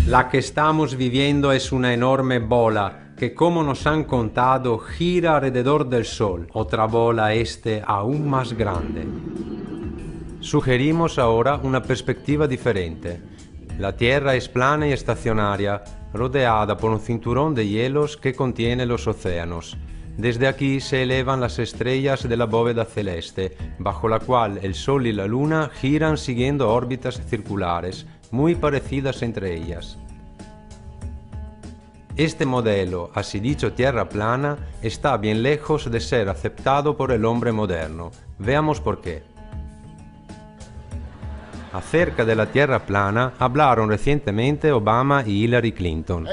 La que estamos viviendo es una enorme bola que, como nos han contado, gira alrededor del Sol, otra bola aún más grande. Sugerimos ahora una perspectiva diferente. La Tierra es plana y estacionaria, rodeada por un cinturón de hielos que contiene los océanos. Desde aquí se elevan las estrellas de la bóveda celeste, bajo la cual el Sol y la Luna giran siguiendo órbitas circulares, muy parecidas entre ellas. Este modelo, así dicho tierra plana, está bien lejos de ser aceptado por el hombre moderno. Veamos por qué. Acerca de la tierra plana hablaron recientemente Obama y Hillary Clinton.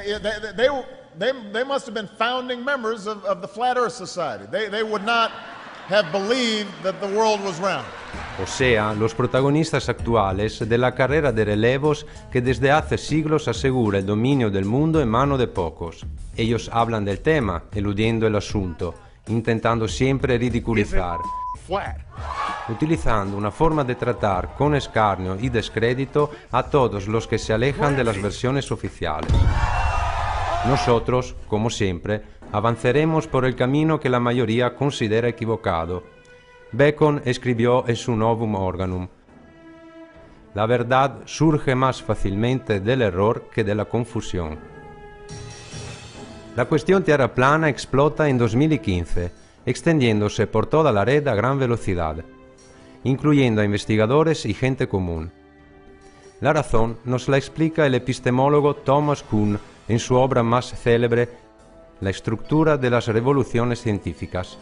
They must have been founding members of the Flat Earth Society. They would not have believed that the world was round. O sea, los protagonistas actuales de la carrera de relevos que desde hace siglos asegura el dominio del mundo en mano de pocos. Ellos hablan del tema, eludiendo el asunto, intentando siempre ridiculizar, utilizando una forma de tratar con escarnio y descrédito a todos los que se alejan de las versiones oficiales. Nosotros, como siempre, avanzaremos por el camino que la mayoría considera equivocado. Bacon escribió en su Novum Organum: la verdad surge más fácilmente del error que de la confusión. La cuestión tierra plana explota en 2015, extendiéndose por toda la red a gran velocidad, incluyendo a investigadores y gente común. La razón nos la explica el epistemólogo Thomas Kuhn en su obra más célebre, La estructura de las revoluciones científicas.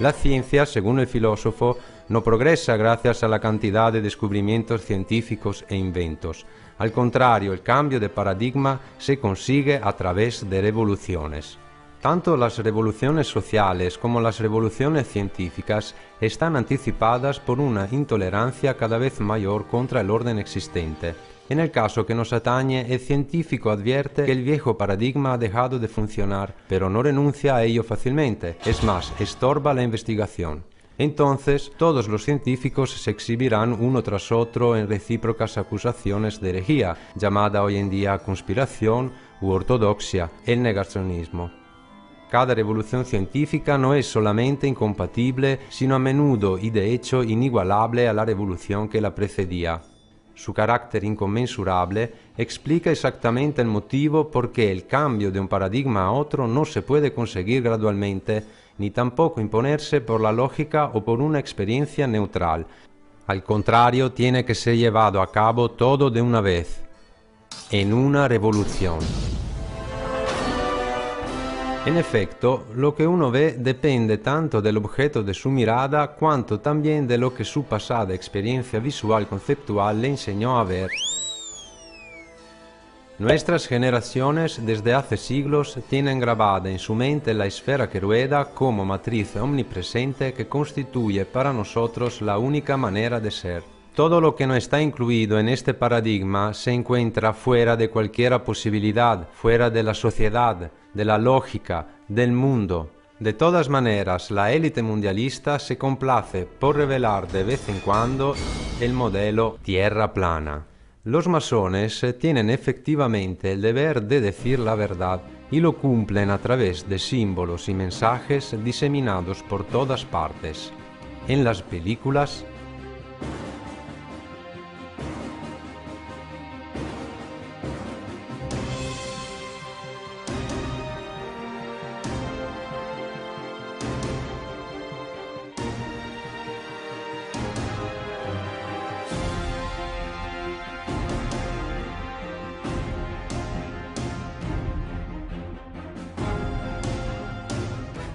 La ciencia, según el filósofo, no progresa gracias a la cantidad de descubrimientos científicos e inventos. Al contrario, el cambio de paradigma se consigue a través de revoluciones. Tanto las revoluciones sociales como las revoluciones científicas están anticipadas por una intolerancia cada vez mayor contra el orden existente. En el caso que nos atañe, el científico advierte que el viejo paradigma ha dejado de funcionar, pero no renuncia a ello fácilmente, es más, estorba la investigación. Entonces, todos los científicos se exhibirán uno tras otro en recíprocas acusaciones de herejía, llamada hoy en día conspiración u ortodoxia, el negacionismo. Cada revolución científica no es solamente incompatible, sino a menudo y de hecho inigualable a la revolución que la precedía. Su carácter inconmensurable explica exactamente el motivo por qué el cambio de un paradigma a otro no se puede conseguir gradualmente, ni tampoco imponerse por la lógica o por una experiencia neutral. Al contrario, tiene que ser llevado a cabo todo de una vez, en una revolución. En efecto, lo que uno ve depende tanto del objeto de su mirada cuanto también de lo que su pasada experiencia visual conceptual le enseñó a ver. Nuestras generaciones desde hace siglos tienen grabada en su mente la esfera que rueda como matriz omnipresente que constituye para nosotros la única manera de ser. Todo lo que no está incluido en este paradigma se encuentra fuera de cualquier posibilidad, fuera de la sociedad, de la lógica, del mundo. De todas maneras, la élite mundialista se complace por revelar de vez en cuando el modelo tierra plana. Los masones tienen efectivamente el deber de decir la verdad y lo cumplen a través de símbolos y mensajes diseminados por todas partes. En las películas,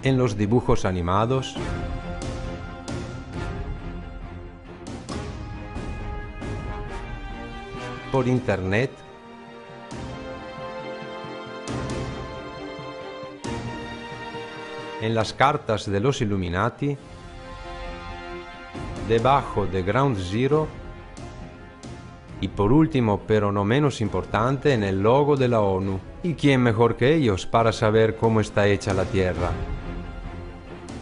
en los dibujos animados, por internet, en las cartas de los Illuminati, debajo de Ground Zero y por último, pero no menos importante, en el logo de la ONU. ¿Y quién mejor que ellos para saber cómo está hecha la Tierra?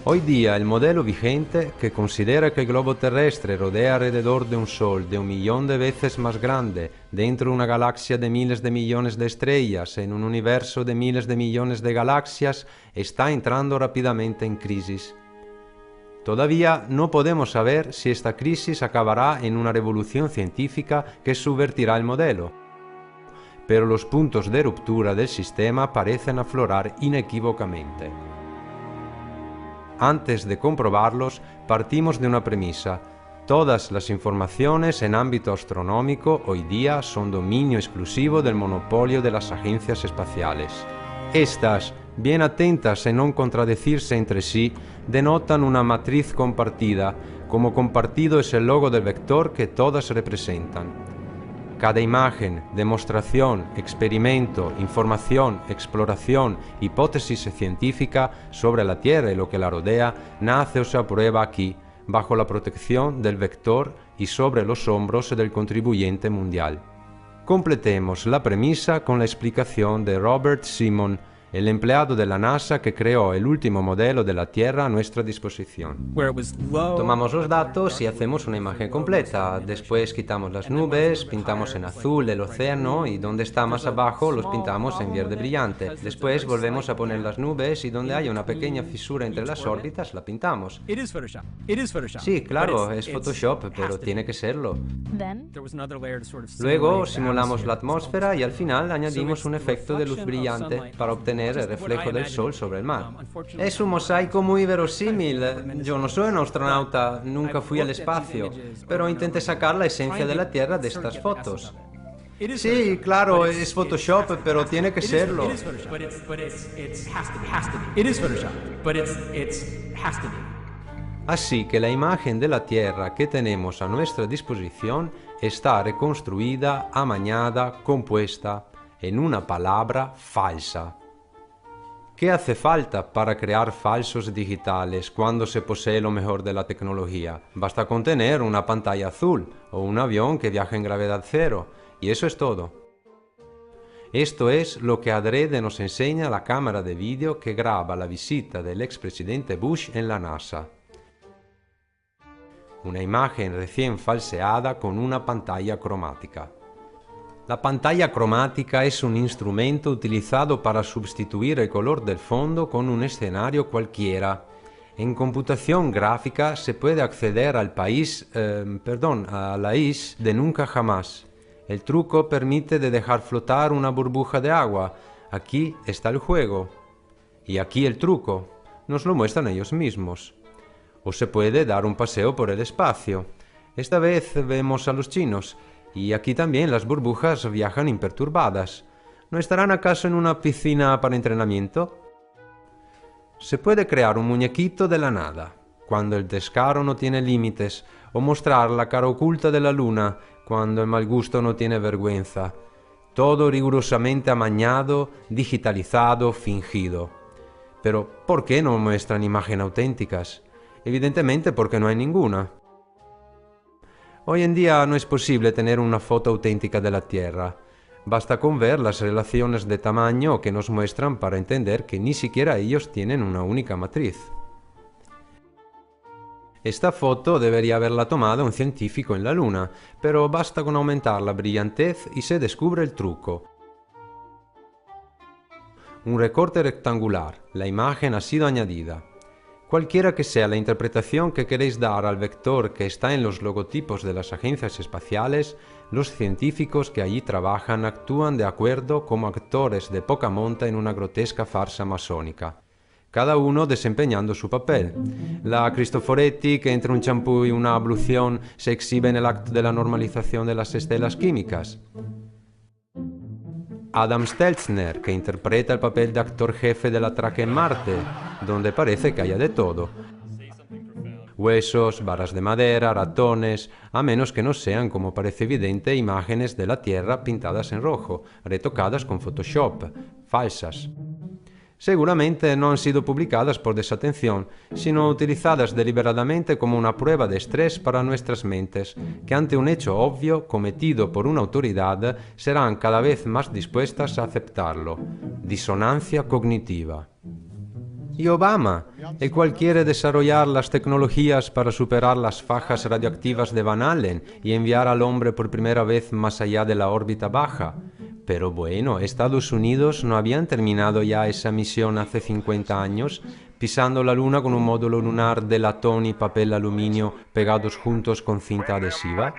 Hoy día el modelo vigente, que considera que el globo terrestre rodea alrededor de un Sol de 1 millón de veces más grande, dentro de una galaxia de miles de millones de estrellas, en un universo de miles de millones de galaxias, está entrando rápidamente en crisis. Todavía no podemos saber si esta crisis acabará en una revolución científica que subvertirá el modelo, pero los puntos de ruptura del sistema parecen aflorar inequívocamente. Antes de comprobarlos, partimos de una premisa. Todas las informaciones en ámbito astronómico hoy día son dominio exclusivo del monopolio de las agencias espaciales. Estas, bien atentas en no contradecirse entre sí, denotan una matriz compartida, como compartido es el logo del vector que todas representan. Cada imagen, demostración, experimento, información, exploración, hipótesis científica sobre la Tierra y lo que la rodea, nace o se aprueba aquí, bajo la protección del vector y sobre los hombros del contribuyente mundial. Completemos la premisa con la explicación de Robert Simon, el empleado de la NASA que creó el último modelo de la Tierra a nuestra disposición. Tomamos los datos y hacemos una imagen completa. Después quitamos las nubes, pintamos en azul el océano y donde está más abajo los pintamos en verde brillante. Después volvemos a poner las nubes y donde haya una pequeña fisura entre las órbitas la pintamos. Sí, claro, es Photoshop, pero tiene que serlo. Luego simulamos la atmósfera y al final añadimos un efecto de luz brillante para obtener el reflejo del sol sobre el mar. Es un mosaico muy verosímil. Yo no soy un astronauta, nunca fui al espacio, pero intenté sacar la esencia de la Tierra de estas fotos. Sí, claro, es Photoshop, pero tiene que serlo. Así que la imagen de la Tierra que tenemos a nuestra disposición está reconstruida, amañada, compuesta, en una palabra, falsa. ¿Qué hace falta para crear falsos digitales cuando se posee lo mejor de la tecnología? Basta con tener una pantalla azul o un avión que viaja en gravedad cero, y eso es todo. Esto es lo que adrede nos enseña la cámara de vídeo que graba la visita del expresidente Bush en la NASA. Una imagen recién falseada con una pantalla cromática. La pantalla cromática es un instrumento utilizado para sustituir el color del fondo con un escenario cualquiera. En computación gráfica se puede acceder al a la is de nunca jamás. El truco permite de dejar flotar una burbuja de agua. Aquí está el juego. Y aquí el truco. Nos lo muestran ellos mismos. O se puede dar un paseo por el espacio. Esta vez vemos a los chinos. Y aquí también las burbujas viajan imperturbadas. ¿No estarán acaso en una piscina para entrenamiento? Se puede crear un muñequito de la nada, cuando el descaro no tiene límites, o mostrar la cara oculta de la luna, cuando el mal gusto no tiene vergüenza. Todo rigurosamente amañado, digitalizado, fingido. Pero, ¿por qué no muestran imágenes auténticas? Evidentemente porque no hay ninguna. Hoy en día no es posible tener una foto auténtica de la Tierra. Basta con ver las relaciones de tamaño que nos muestran para entender que ni siquiera ellos tienen una única matriz. Esta foto debería haberla tomado un científico en la Luna, pero basta con aumentar la brillantez y se descubre el truco. Un recorte rectangular, la imagen ha sido añadida. Cualquiera que sea la interpretación que queréis dar al vector que está en los logotipos de las agencias espaciales, los científicos que allí trabajan actúan de acuerdo como actores de poca monta en una grotesca farsa masónica, cada uno desempeñando su papel. La Cristoforetti, que entre un champú y una ablución se exhibe en el acto de la normalización de las estelas químicas. Adam Stelzner, que interpreta el papel de actor jefe de la Track en Marte, donde parece que haya de todo. Huesos, varas de madera, ratones, a menos que no sean, como parece evidente, imágenes de la Tierra pintadas en rojo, retocadas con Photoshop, falsas. Seguramente no han sido publicadas por desatención, sino utilizadas deliberadamente como una prueba de estrés para nuestras mentes, que ante un hecho obvio cometido por una autoridad serán cada vez más dispuestas a aceptarlo. Disonancia cognitiva. Y Obama, el cual quiere desarrollar las tecnologías para superar las fajas radioactivas de Van Allen y enviar al hombre por primera vez más allá de la órbita baja. Pero bueno, Estados Unidos no habían terminado ya esa misión hace 50 años, pisando la Luna con un módulo lunar de latón y papel aluminio pegados juntos con cinta adhesiva.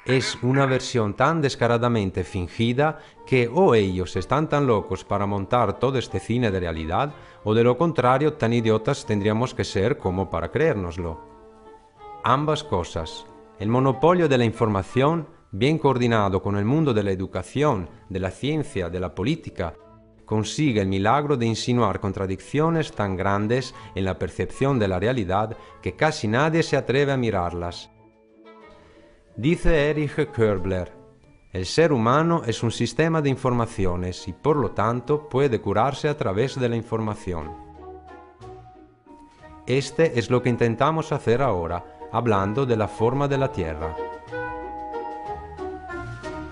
Es una versión tan descaradamente fingida que o ellos están tan locos para montar todo este cine de realidad, o de lo contrario tan idiotas tendríamos que ser como para creérnoslo. Ambas cosas. El monopolio de la información, bien coordinado con el mundo de la educación, de la ciencia, de la política, consigue el milagro de insinuar contradicciones tan grandes en la percepción de la realidad que casi nadie se atreve a mirarlas. Dice Erich Körbler, el ser humano es un sistema de informaciones y por lo tanto puede curarse a través de la información. Este es lo que intentamos hacer ahora, hablando de la forma de la Tierra.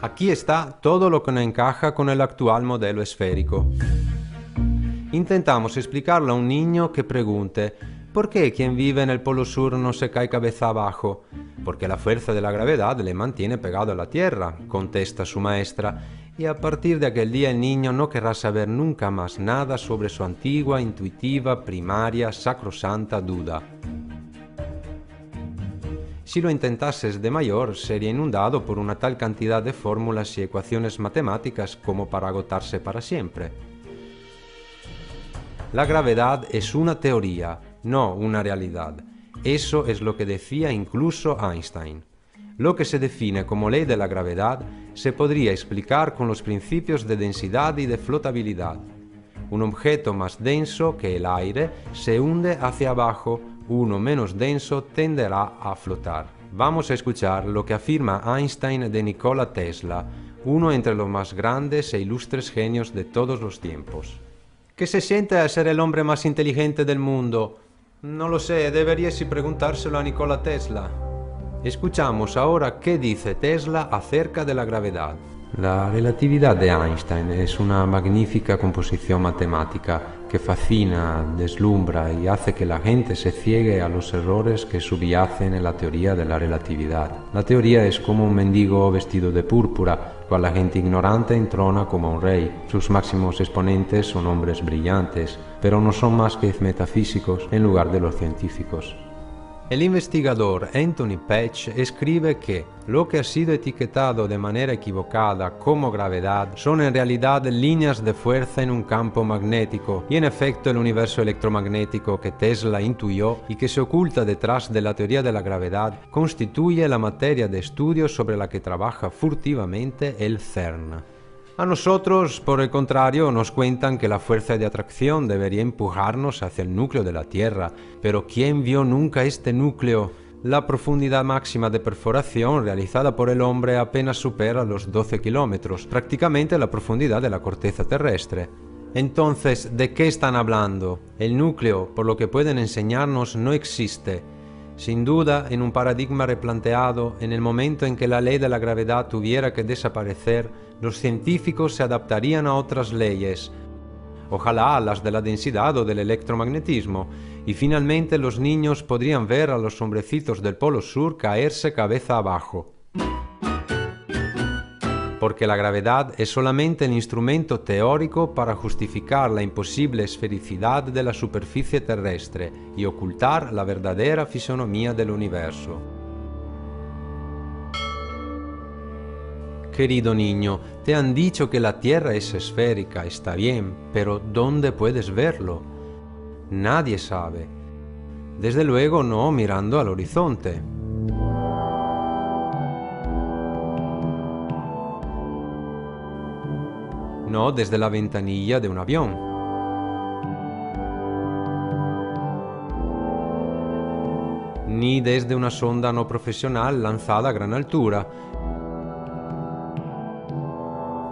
Aquí está todo lo que no encaja con el actual modelo esférico. Intentamos explicarle a un niño que pregunte ¿por qué quien vive en el Polo Sur no se cae cabeza abajo? Porque la fuerza de la gravedad le mantiene pegado a la Tierra, contesta su maestra, y a partir de aquel día el niño no querrá saber nunca más nada sobre su antigua, intuitiva, primaria, sacrosanta duda. Si lo intentases de mayor, sería inundado por una tal cantidad de fórmulas y ecuaciones matemáticas como para agotarse para siempre. La gravedad es una teoría, no una realidad. Eso es lo que decía incluso Einstein. Lo que se define como ley de la gravedad se podría explicar con los principios de densidad y de flotabilidad. Un objeto más denso que el aire se hunde hacia abajo, uno menos denso tenderá a flotar. Vamos a escuchar lo que afirma Einstein de Nikola Tesla, uno entre los más grandes e ilustres genios de todos los tiempos. ¿Qué se siente a ser el hombre más inteligente del mundo? No lo sé, deberíais preguntárselo a Nikola Tesla. Escuchamos ahora qué dice Tesla acerca de la gravedad. La relatividad de Einstein es una magnífica composición matemática que fascina, deslumbra y hace que la gente se ciegue a los errores que subyacen en la teoría de la relatividad. La teoría es como un mendigo vestido de púrpura, cual la gente ignorante entrona como un rey. Sus máximos exponentes son hombres brillantes, pero no son más que metafísicos en lugar de los científicos. El investigador Anthony Patch escribe que lo que ha sido etiquetado de manera equivocada como gravedad son en realidad líneas de fuerza en un campo magnético, y en efecto el universo electromagnético que Tesla intuyó y que se oculta detrás de la teoría de la gravedad constituye la materia de estudio sobre la que trabaja furtivamente el CERN. A nosotros, por el contrario, nos cuentan que la fuerza de atracción debería empujarnos hacia el núcleo de la Tierra, pero ¿quién vio nunca este núcleo? La profundidad máxima de perforación realizada por el hombre apenas supera los 12 kilómetros, prácticamente la profundidad de la corteza terrestre. Entonces, ¿de qué están hablando? El núcleo, por lo que pueden enseñarnos, no existe. Sin duda, en un paradigma replanteado, en el momento en que la ley de la gravedad tuviera que desaparecer, los científicos se adaptarían a otras leyes, ojalá a las de la densidad o del electromagnetismo, y finalmente los niños podrían ver a los hombrecitos del Polo Sur caerse cabeza abajo. Porque la gravedad es solamente el instrumento teórico para justificar la imposible esfericidad de la superficie terrestre y ocultar la verdadera fisonomía del universo. Querido niño, te han dicho que la Tierra es esférica, está bien, pero ¿dónde puedes verlo? Nadie sabe. Desde luego no mirando al horizonte. No desde la ventanilla de un avión. Ni desde una sonda no profesional lanzada a gran altura.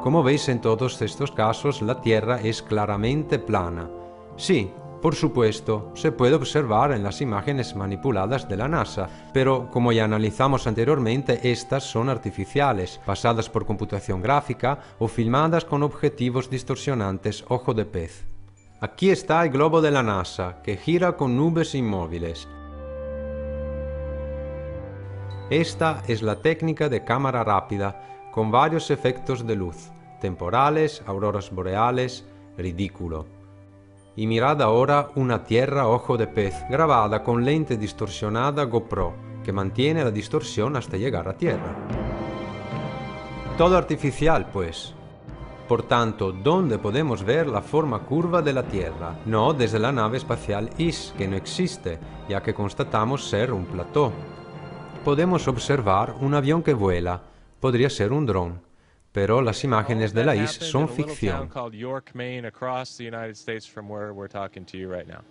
Como veis, en todos estos casos la Tierra es claramente plana. Sí, Por supuesto, se puede observar en las imágenes manipuladas de la NASA, pero como ya analizamos anteriormente, estas son artificiales, basadas por computación gráfica o filmadas con objetivos distorsionantes ojo de pez. Aquí está el globo de la NASA, que gira con nubes inmóviles. Esta es la técnica de cámara rápida, con varios efectos de luz, temporales, auroras boreales, ridículo. Y mirad ahora una Tierra ojo de pez, grabada con lente distorsionada GoPro, que mantiene la distorsión hasta llegar a Tierra. Todo artificial, pues. Por tanto, ¿dónde podemos ver la forma curva de la Tierra? No desde la nave espacial IS, que no existe, ya que constatamos ser un plató. Podemos observar un avión que vuela, podría ser un dron, pero las imágenes de la IS son ficción.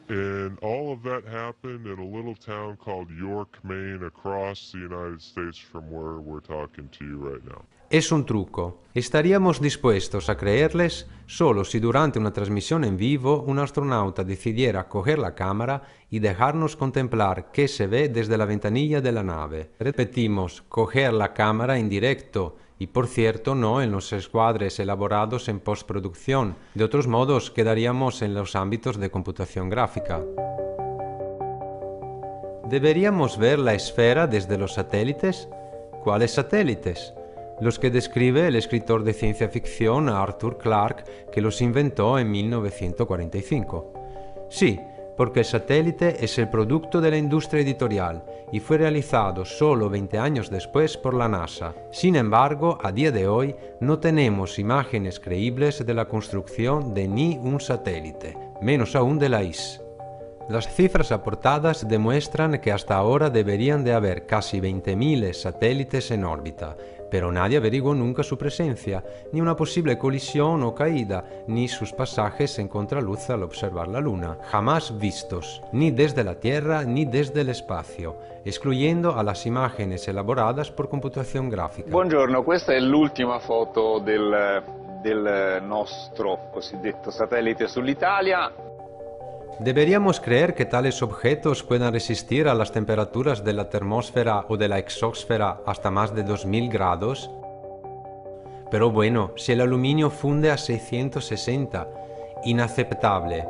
And all of that happened in a little town called York, Maine, across the United States from where we're talking to you right now. Es un truco. Estaríamos dispuestos a creerles solo si durante una transmisión en vivo un astronauta decidiera coger la cámara y dejarnos contemplar qué se ve desde la ventanilla de la nave. Repetimos, coger la cámara en directo y, por cierto, no en los escuadres elaborados en postproducción. De otros modos, quedaríamos en los ámbitos de computación gráfica. ¿Deberíamos ver la esfera desde los satélites? ¿Cuáles satélites? Los que describe el escritor de ciencia ficción Arthur Clarke, que los inventó en 1945. Sí, porque el satélite es el producto de la industria editorial y fue realizado solo 20 años después por la NASA. Sin embargo, a día de hoy no tenemos imágenes creíbles de la construcción de ni un satélite, menos aún de la IS. Las cifras aportadas demuestran que hasta ahora deberían de haber casi 20.000 satélites en órbita, pero nadie averiguó nunca su presencia, ni una posible colisión o caída, ni sus pasajes en contraluz al observar la Luna, jamás vistos, ni desde la Tierra ni desde el espacio, excluyendo a las imágenes elaboradas por computación gráfica. Buongiorno, questa è l'ultima foto del nostro cosiddetto satellite sull'Italia. ¿Deberíamos creer que tales objetos puedan resistir a las temperaturas de la termósfera o de la exósfera hasta más de 2000 grados? Pero bueno, si el aluminio funde a 660, inaceptable.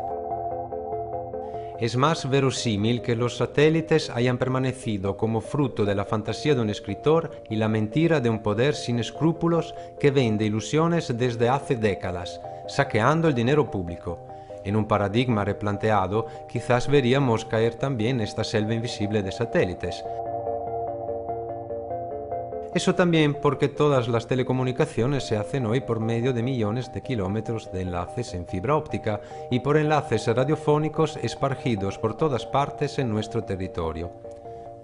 Es más verosímil que los satélites hayan permanecido como fruto de la fantasía de un escritor y la mentira de un poder sin escrúpulos que vende ilusiones desde hace décadas, saqueando el dinero público. En un paradigma replanteado, quizás veríamos caer también esta selva invisible de satélites. Eso también porque todas las telecomunicaciones se hacen hoy por medio de millones de kilómetros de enlaces en fibra óptica y por enlaces radiofónicos esparcidos por todas partes en nuestro territorio.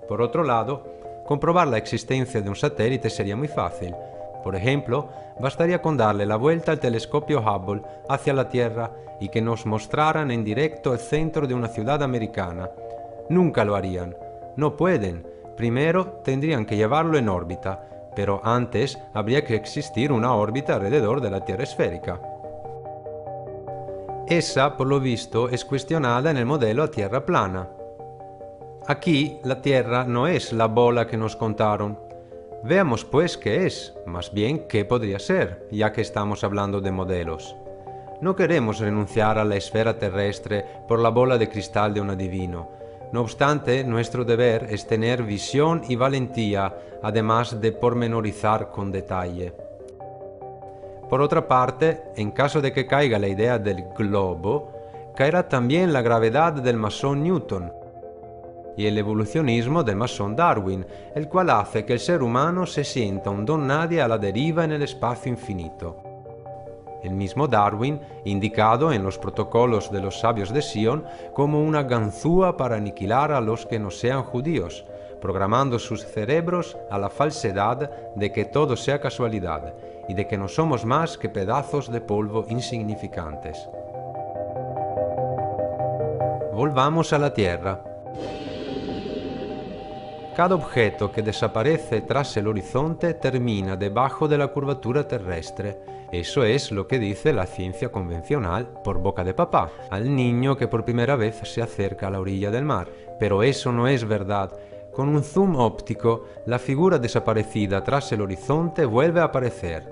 Por otro lado, comprobar la existencia de un satélite sería muy fácil. Por ejemplo, bastaría con darle la vuelta al telescopio Hubble hacia la Tierra y que nos mostraran en directo el centro de una ciudad americana. Nunca lo harían. No pueden. Primero tendrían que llevarlo en órbita, pero antes habría que existir una órbita alrededor de la Tierra esférica. Esa, por lo visto, es cuestionada en el modelo a Tierra plana. Aquí, la Tierra no es la bola que nos contaron. Veamos pues qué es, más bien qué podría ser, ya que estamos hablando de modelos. No queremos renunciar a la esfera terrestre por la bola de cristal de un adivino. No obstante, nuestro deber es tener visión y valentía, además de pormenorizar con detalle. Por otra parte, en caso de que caiga la idea del globo, caerá también la gravedad del masón Newton y el evolucionismo del masón Darwin, el cual hace que el ser humano se sienta un don nadie a la deriva en el espacio infinito. El mismo Darwin, indicado en los protocolos de los sabios de Sion como una ganzúa para aniquilar a los que no sean judíos, programando sus cerebros a la falsedad de que todo sea casualidad y de que no somos más que pedazos de polvo insignificantes. Volvamos a la Tierra. Cada objeto que desaparece tras el horizonte termina debajo de la curvatura terrestre. Eso es lo que dice la ciencia convencional por boca de papá, al niño que por primera vez se acerca a la orilla del mar. Pero eso no es verdad. Con un zoom óptico, la figura desaparecida tras el horizonte vuelve a aparecer.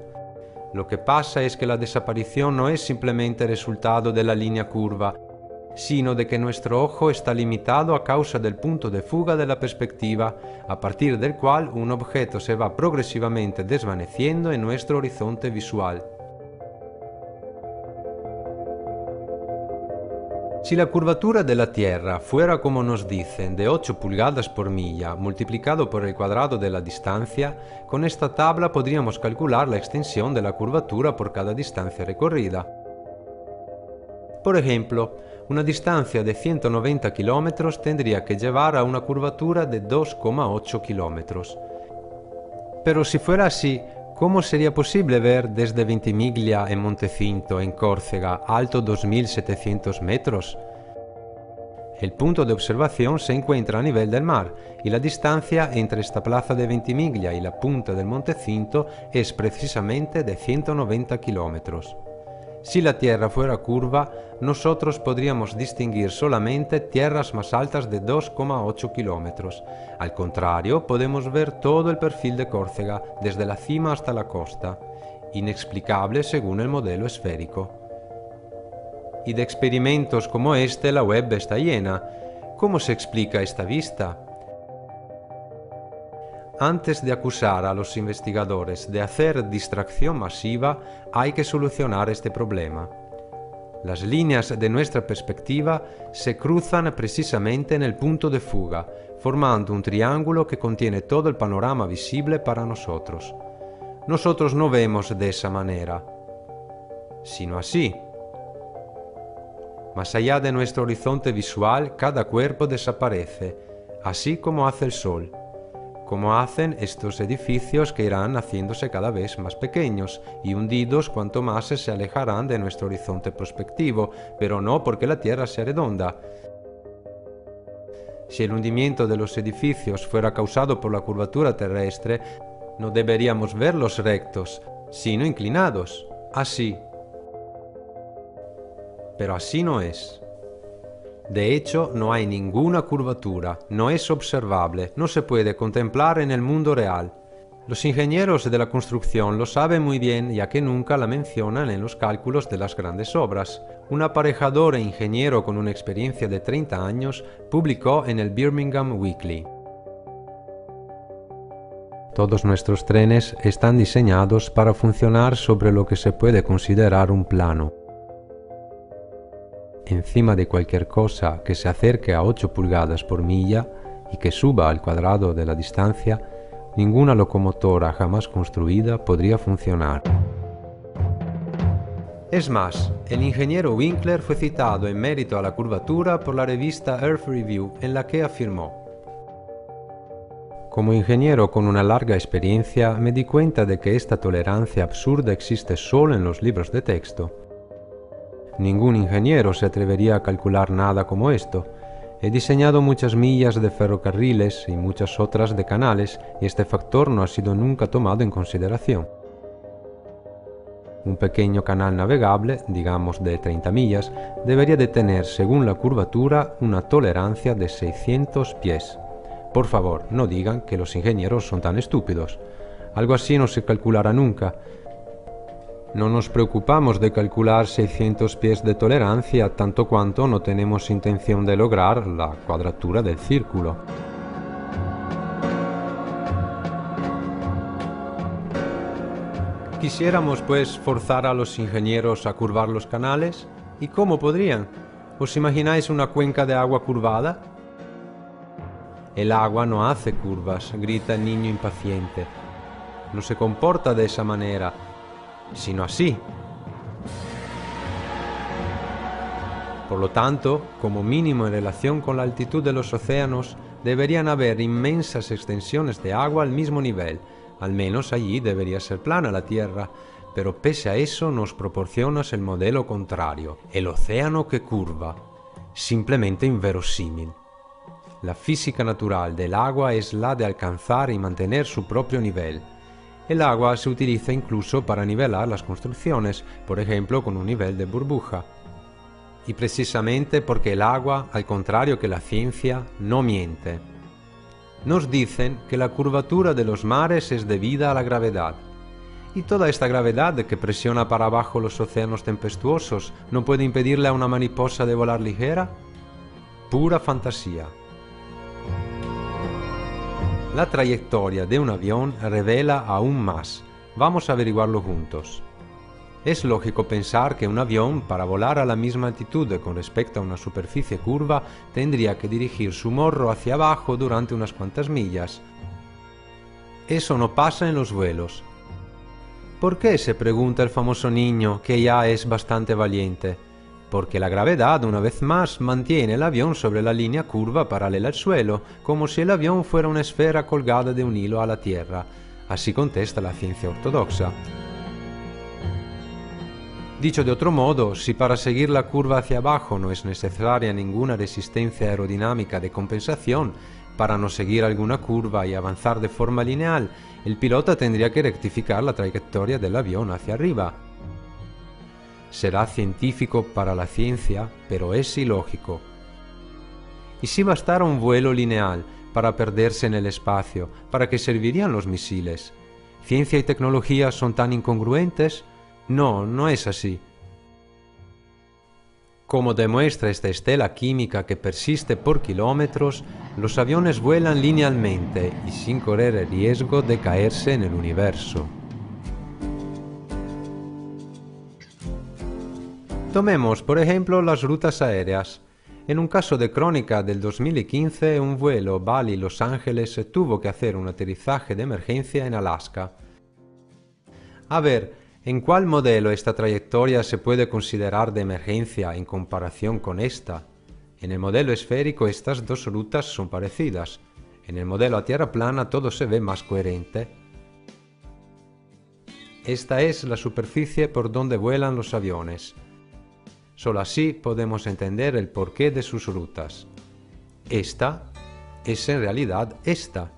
Lo que pasa es que la desaparición no es simplemente resultado de la línea curva, sino de que nuestro ojo está limitado a causa del punto de fuga de la perspectiva, a partir del cual un objeto se va progresivamente desvaneciendo en nuestro horizonte visual. Si la curvatura de la Tierra fuera, como nos dicen, de 8 pulgadas por milla multiplicado por el cuadrado de la distancia, con esta tabla podríamos calcular la extensión de la curvatura por cada distancia recorrida. Por ejemplo, una distancia de 190 kilómetros tendría que llevar a una curvatura de 2,8 kilómetros. Pero si fuera así, ¿cómo sería posible ver desde Ventimiglia en Montecinto, en Córcega, alto 2.700 metros? El punto de observación se encuentra a nivel del mar y la distancia entre esta plaza de Ventimiglia y la punta del Montecinto es precisamente de 190 kilómetros. Si la Tierra fuera curva, nosotros podríamos distinguir solamente tierras más altas de 2,8 kilómetros. Al contrario, podemos ver todo el perfil de Córcega, desde la cima hasta la costa, inexplicable según el modelo esférico. Y de experimentos como este la web está llena. ¿Cómo se explica esta vista? Antes de acusar a los investigadores de hacer distracción masiva, hay que solucionar este problema. Las líneas de nuestra perspectiva se cruzan precisamente en el punto de fuga, formando un triángulo que contiene todo el panorama visible para nosotros. Nosotros no vemos de esa manera, sino así. Más allá de nuestro horizonte visual, cada cuerpo desaparece, así como hace el Sol. Como hacen estos edificios que irán haciéndose cada vez más pequeños y hundidos cuanto más se alejarán de nuestro horizonte prospectivo, pero no porque la Tierra sea redonda. Si el hundimiento de los edificios fuera causado por la curvatura terrestre, no deberíamos verlos rectos, sino inclinados, así. Pero así no es. De hecho, no hay ninguna curvatura, no es observable, no se puede contemplar en el mundo real. Los ingenieros de la construcción lo saben muy bien, ya que nunca la mencionan en los cálculos de las grandes obras. Un aparejador e ingeniero con una experiencia de 30 años publicó en el Birmingham Weekly: todos nuestros trenes están diseñados para funcionar sobre lo que se puede considerar un plano. Encima de cualquier cosa que se acerque a 8 pulgadas por milla y que suba al cuadrado de la distancia, ninguna locomotora jamás construida podría funcionar. Es más, el ingeniero Winkler fue citado en mérito a la curvatura por la revista Earth Review, en la que afirmó: como ingeniero con una larga experiencia, me di cuenta de que esta tolerancia absurda existe solo en los libros de texto. Ningún ingeniero se atrevería a calcular nada como esto. He diseñado muchas millas de ferrocarriles y muchas otras de canales, y este factor no ha sido nunca tomado en consideración. Un pequeño canal navegable, digamos de 30 millas, debería de tener, según la curvatura, una tolerancia de 600 pies. Por favor, no digan que los ingenieros son tan estúpidos. Algo así no se calculará nunca. No nos preocupamos de calcular 600 pies de tolerancia tanto cuanto no tenemos intención de lograr la cuadratura del círculo. Quisiéramos, pues, forzar a los ingenieros a curvar los canales. ¿Y cómo podrían? ¿Os imagináis una cuenca de agua curvada? El agua no hace curvas, grita el niño impaciente. No se comporta de esa manera, sino así. Por lo tanto, como mínimo en relación con la altitud de los océanos, deberían haber inmensas extensiones de agua al mismo nivel. Al menos allí debería ser plana la Tierra, pero pese a eso nos proporcionas el modelo contrario, el océano que curva. Simplemente inverosímil. La física natural del agua es la de alcanzar y mantener su propio nivel. El agua se utiliza incluso para nivelar las construcciones, por ejemplo con un nivel de burbuja. Y precisamente porque el agua, al contrario que la ciencia, no miente. Nos dicen que la curvatura de los mares es debida a la gravedad. Y toda esta gravedad que presiona para abajo los océanos tempestuosos no puede impedirle a una mariposa de volar ligera. Pura fantasía. La trayectoria de un avión revela aún más. Vamos a averiguarlo juntos. Es lógico pensar que un avión, para volar a la misma altitud con respecto a una superficie curva, tendría que dirigir su morro hacia abajo durante unas cuantas millas. Eso no pasa en los vuelos. ¿Por qué?, se pregunta el famoso niño, que ya es bastante valiente. Porque la gravedad, una vez más, mantiene el avión sobre la línea curva paralela al suelo, como si el avión fuera una esfera colgada de un hilo a la tierra. Así contesta la ciencia ortodoxa. Dicho de otro modo, si para seguir la curva hacia abajo no es necesaria ninguna resistencia aerodinámica de compensación, para no seguir alguna curva y avanzar de forma lineal, el piloto tendría que rectificar la trayectoria del avión hacia arriba. Será científico para la ciencia, pero es ilógico. ¿Y si bastara un vuelo lineal para perderse en el espacio, para qué servirían los misiles? ¿Ciencia y tecnología son tan incongruentes? No, no es así. Como demuestra esta estela química que persiste por kilómetros, los aviones vuelan linealmente y sin correr el riesgo de caerse en el universo. Tomemos, por ejemplo, las rutas aéreas. En un caso de crónica del 2015, un vuelo Bali-Los Ángeles tuvo que hacer un aterrizaje de emergencia en Alaska. A ver, ¿en cuál modelo esta trayectoria se puede considerar de emergencia en comparación con esta? En el modelo esférico estas dos rutas son parecidas. En el modelo a tierra plana todo se ve más coherente. Esta es la superficie por donde vuelan los aviones. Solo así podemos entender el porqué de sus rutas. Esta es en realidad esta.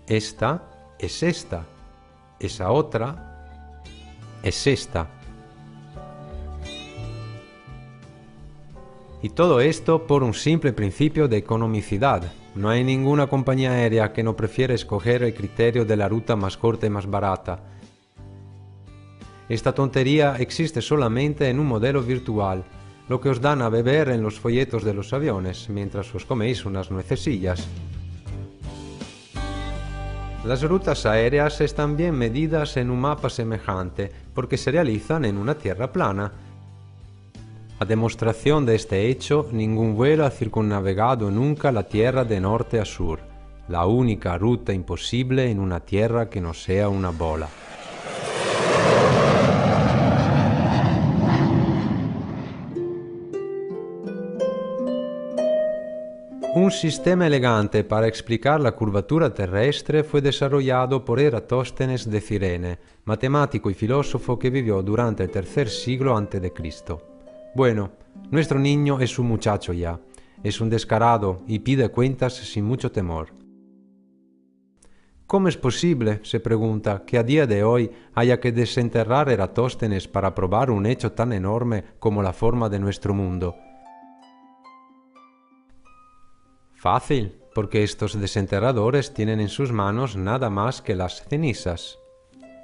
Esta es esta. Esa otra es esta. Y todo esto por un simple principio de economicidad. No hay ninguna compañía aérea que no prefiera escoger el criterio de la ruta más corta y más barata. Esta tontería existe solamente en un modelo virtual, lo que os dan a beber en los folletos de los aviones mientras os coméis unas nuececillas. Las rutas aéreas están bien medidas en un mapa semejante porque se realizan en una tierra plana. A demostración de este hecho, ningún vuelo ha circunnavegado nunca la Tierra de norte a sur, la única ruta imposible en una tierra que no sea una bola. Un sistema elegante para explicar la curvatura terrestre fue desarrollado por Eratóstenes de Cirene, matemático y filósofo que vivió durante el tercer siglo a.C. Bueno, nuestro niño es un muchacho ya, es un descarado y pide cuentas sin mucho temor. ¿Cómo es posible, se pregunta, que a día de hoy haya que desenterrar Eratóstenes para probar un hecho tan enorme como la forma de nuestro mundo? Fácil, porque estos desenterradores tienen en sus manos nada más que las cenizas.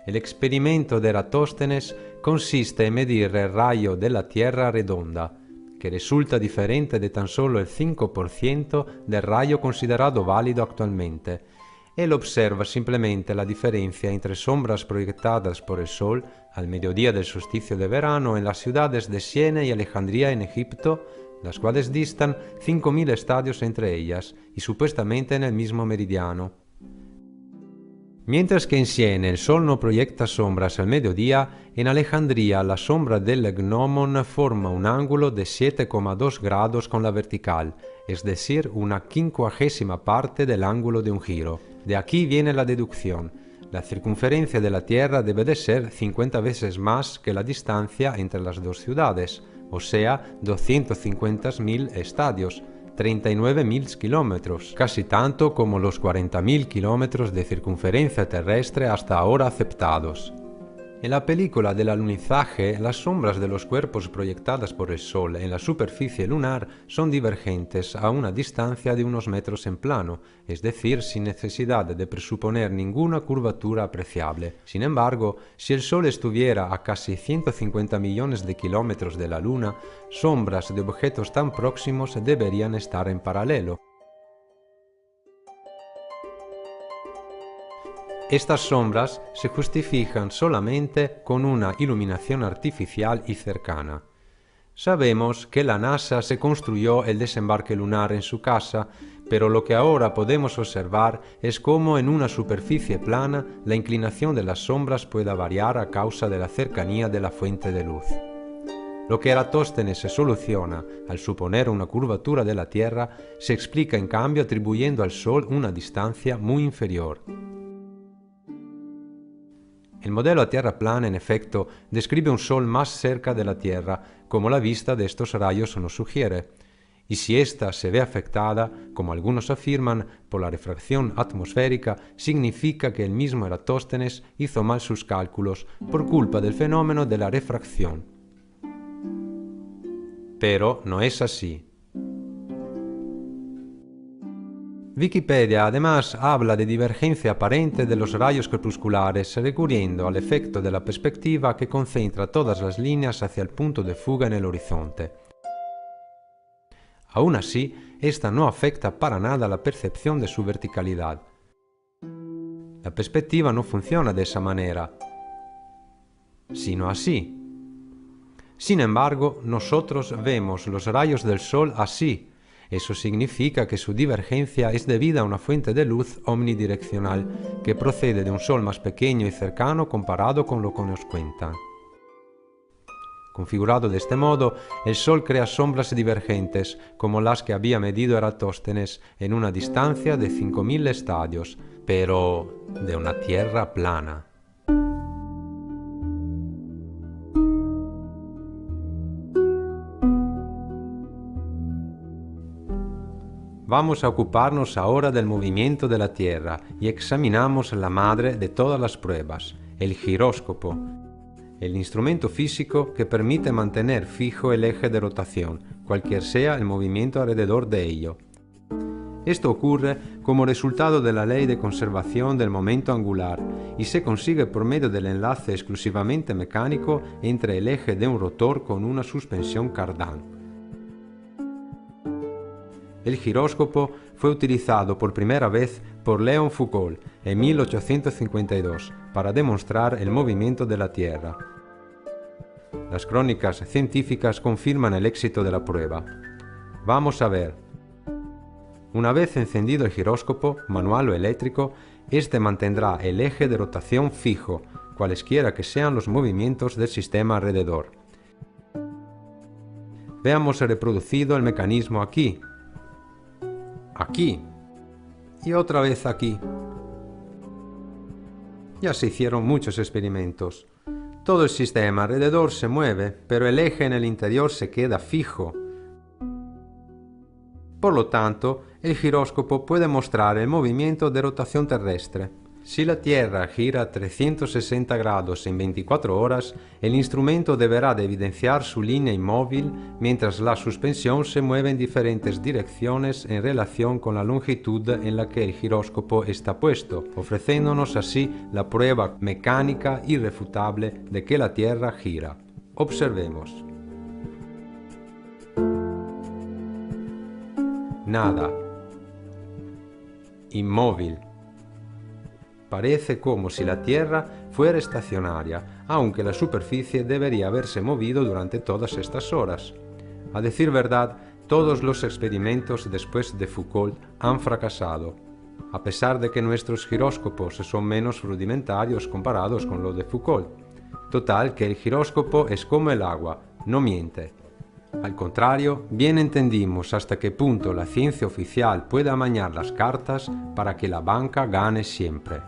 El experimento de Eratóstenes consiste en medir el rayo de la Tierra redonda, que resulta diferente de tan solo el 5% del rayo considerado válido actualmente. Él observa simplemente la diferencia entre sombras proyectadas por el Sol al mediodía del solsticio de verano en las ciudades de Siena y Alejandría en Egipto, las cuales distan 5.000 estadios entre ellas y supuestamente en el mismo meridiano. Mientras que en Siena el Sol no proyecta sombras al mediodía, en Alejandría la sombra del gnomon forma un ángulo de 7,2 grados con la vertical, es decir, una 50ª parte del ángulo de un giro. De aquí viene la deducción. La circunferencia de la Tierra debe de ser 50 veces más que la distancia entre las dos ciudades, o sea, 250.000 estadios, 39.000 kilómetros, casi tanto como los 40.000 kilómetros de circunferencia terrestre hasta ahora aceptados. En la película del alunizaje, las sombras de los cuerpos proyectadas por el Sol en la superficie lunar son divergentes a una distancia de unos metros en plano, es decir, sin necesidad de presuponer ninguna curvatura apreciable. Sin embargo, si el Sol estuviera a casi 150 millones de kilómetros de la Luna, sombras de objetos tan próximos deberían estar en paralelo. Estas sombras se justifican solamente con una iluminación artificial y cercana. Sabemos que la NASA se construyó el desembarque lunar en su casa, pero lo que ahora podemos observar es cómo en una superficie plana la inclinación de las sombras pueda variar a causa de la cercanía de la fuente de luz. Lo que Eratóstenes se soluciona al suponer una curvatura de la Tierra se explica en cambio atribuyendo al Sol una distancia muy inferior. El modelo a Tierra plana, en efecto, describe un Sol más cerca de la Tierra, como la vista de estos rayos nos sugiere. Y si ésta se ve afectada, como algunos afirman, por la refracción atmosférica, significa que el mismo Eratóstenes hizo mal sus cálculos por culpa del fenómeno de la refracción. Pero no es así. Wikipedia además habla de divergencia aparente de los rayos crepusculares recurriendo al efecto de la perspectiva que concentra todas las líneas hacia el punto de fuga en el horizonte. Aún así, esta no afecta para nada la percepción de su verticalidad. La perspectiva no funciona de esa manera, sino así. Sin embargo, nosotros vemos los rayos del Sol así. Eso significa que su divergencia es debida a una fuente de luz omnidireccional que procede de un Sol más pequeño y cercano comparado con lo que nos cuentan. Configurado de este modo, el Sol crea sombras divergentes, como las que había medido Eratóstenes en una distancia de 5.000 estadios, pero de una Tierra plana. Vamos a ocuparnos ahora del movimiento de la Tierra y examinamos la madre de todas las pruebas, el giróscopo, el instrumento físico que permite mantener fijo el eje de rotación, cualquier sea el movimiento alrededor de ello. Esto ocurre como resultado de la ley de conservación del momento angular y se consigue por medio del enlace exclusivamente mecánico entre el eje de un rotor con una suspensión cardán. El giróscopo fue utilizado por primera vez por Léon Foucault en 1852 para demostrar el movimiento de la Tierra. Las crónicas científicas confirman el éxito de la prueba. Vamos a ver. Una vez encendido el giróscopo, manual o eléctrico, este mantendrá el eje de rotación fijo, cualesquiera que sean los movimientos del sistema alrededor. Veamos reproducido el mecanismo aquí. Aquí y otra vez aquí. Ya se hicieron muchos experimentos. Todo el sistema alrededor se mueve, pero el eje en el interior se queda fijo. Por lo tanto, el giróscopo puede mostrar el movimiento de rotación terrestre. Si la Tierra gira 360 grados en 24 horas, el instrumento deberá de evidenciar su línea inmóvil mientras la suspensión se mueve en diferentes direcciones en relación con la longitud en la que el giróscopo está puesto, ofreciéndonos así la prueba mecánica irrefutable de que la Tierra gira. Observemos. Nada. Inmóvil. Parece como si la Tierra fuera estacionaria, aunque la superficie debería haberse movido durante todas estas horas. A decir verdad, todos los experimentos después de Foucault han fracasado, a pesar de que nuestros giróscopos son menos rudimentarios comparados con los de Foucault. Total, que el giróscopo es como el agua, no miente. Al contrario, bien entendimos hasta qué punto la ciencia oficial puede amañar las cartas para que la banca gane siempre.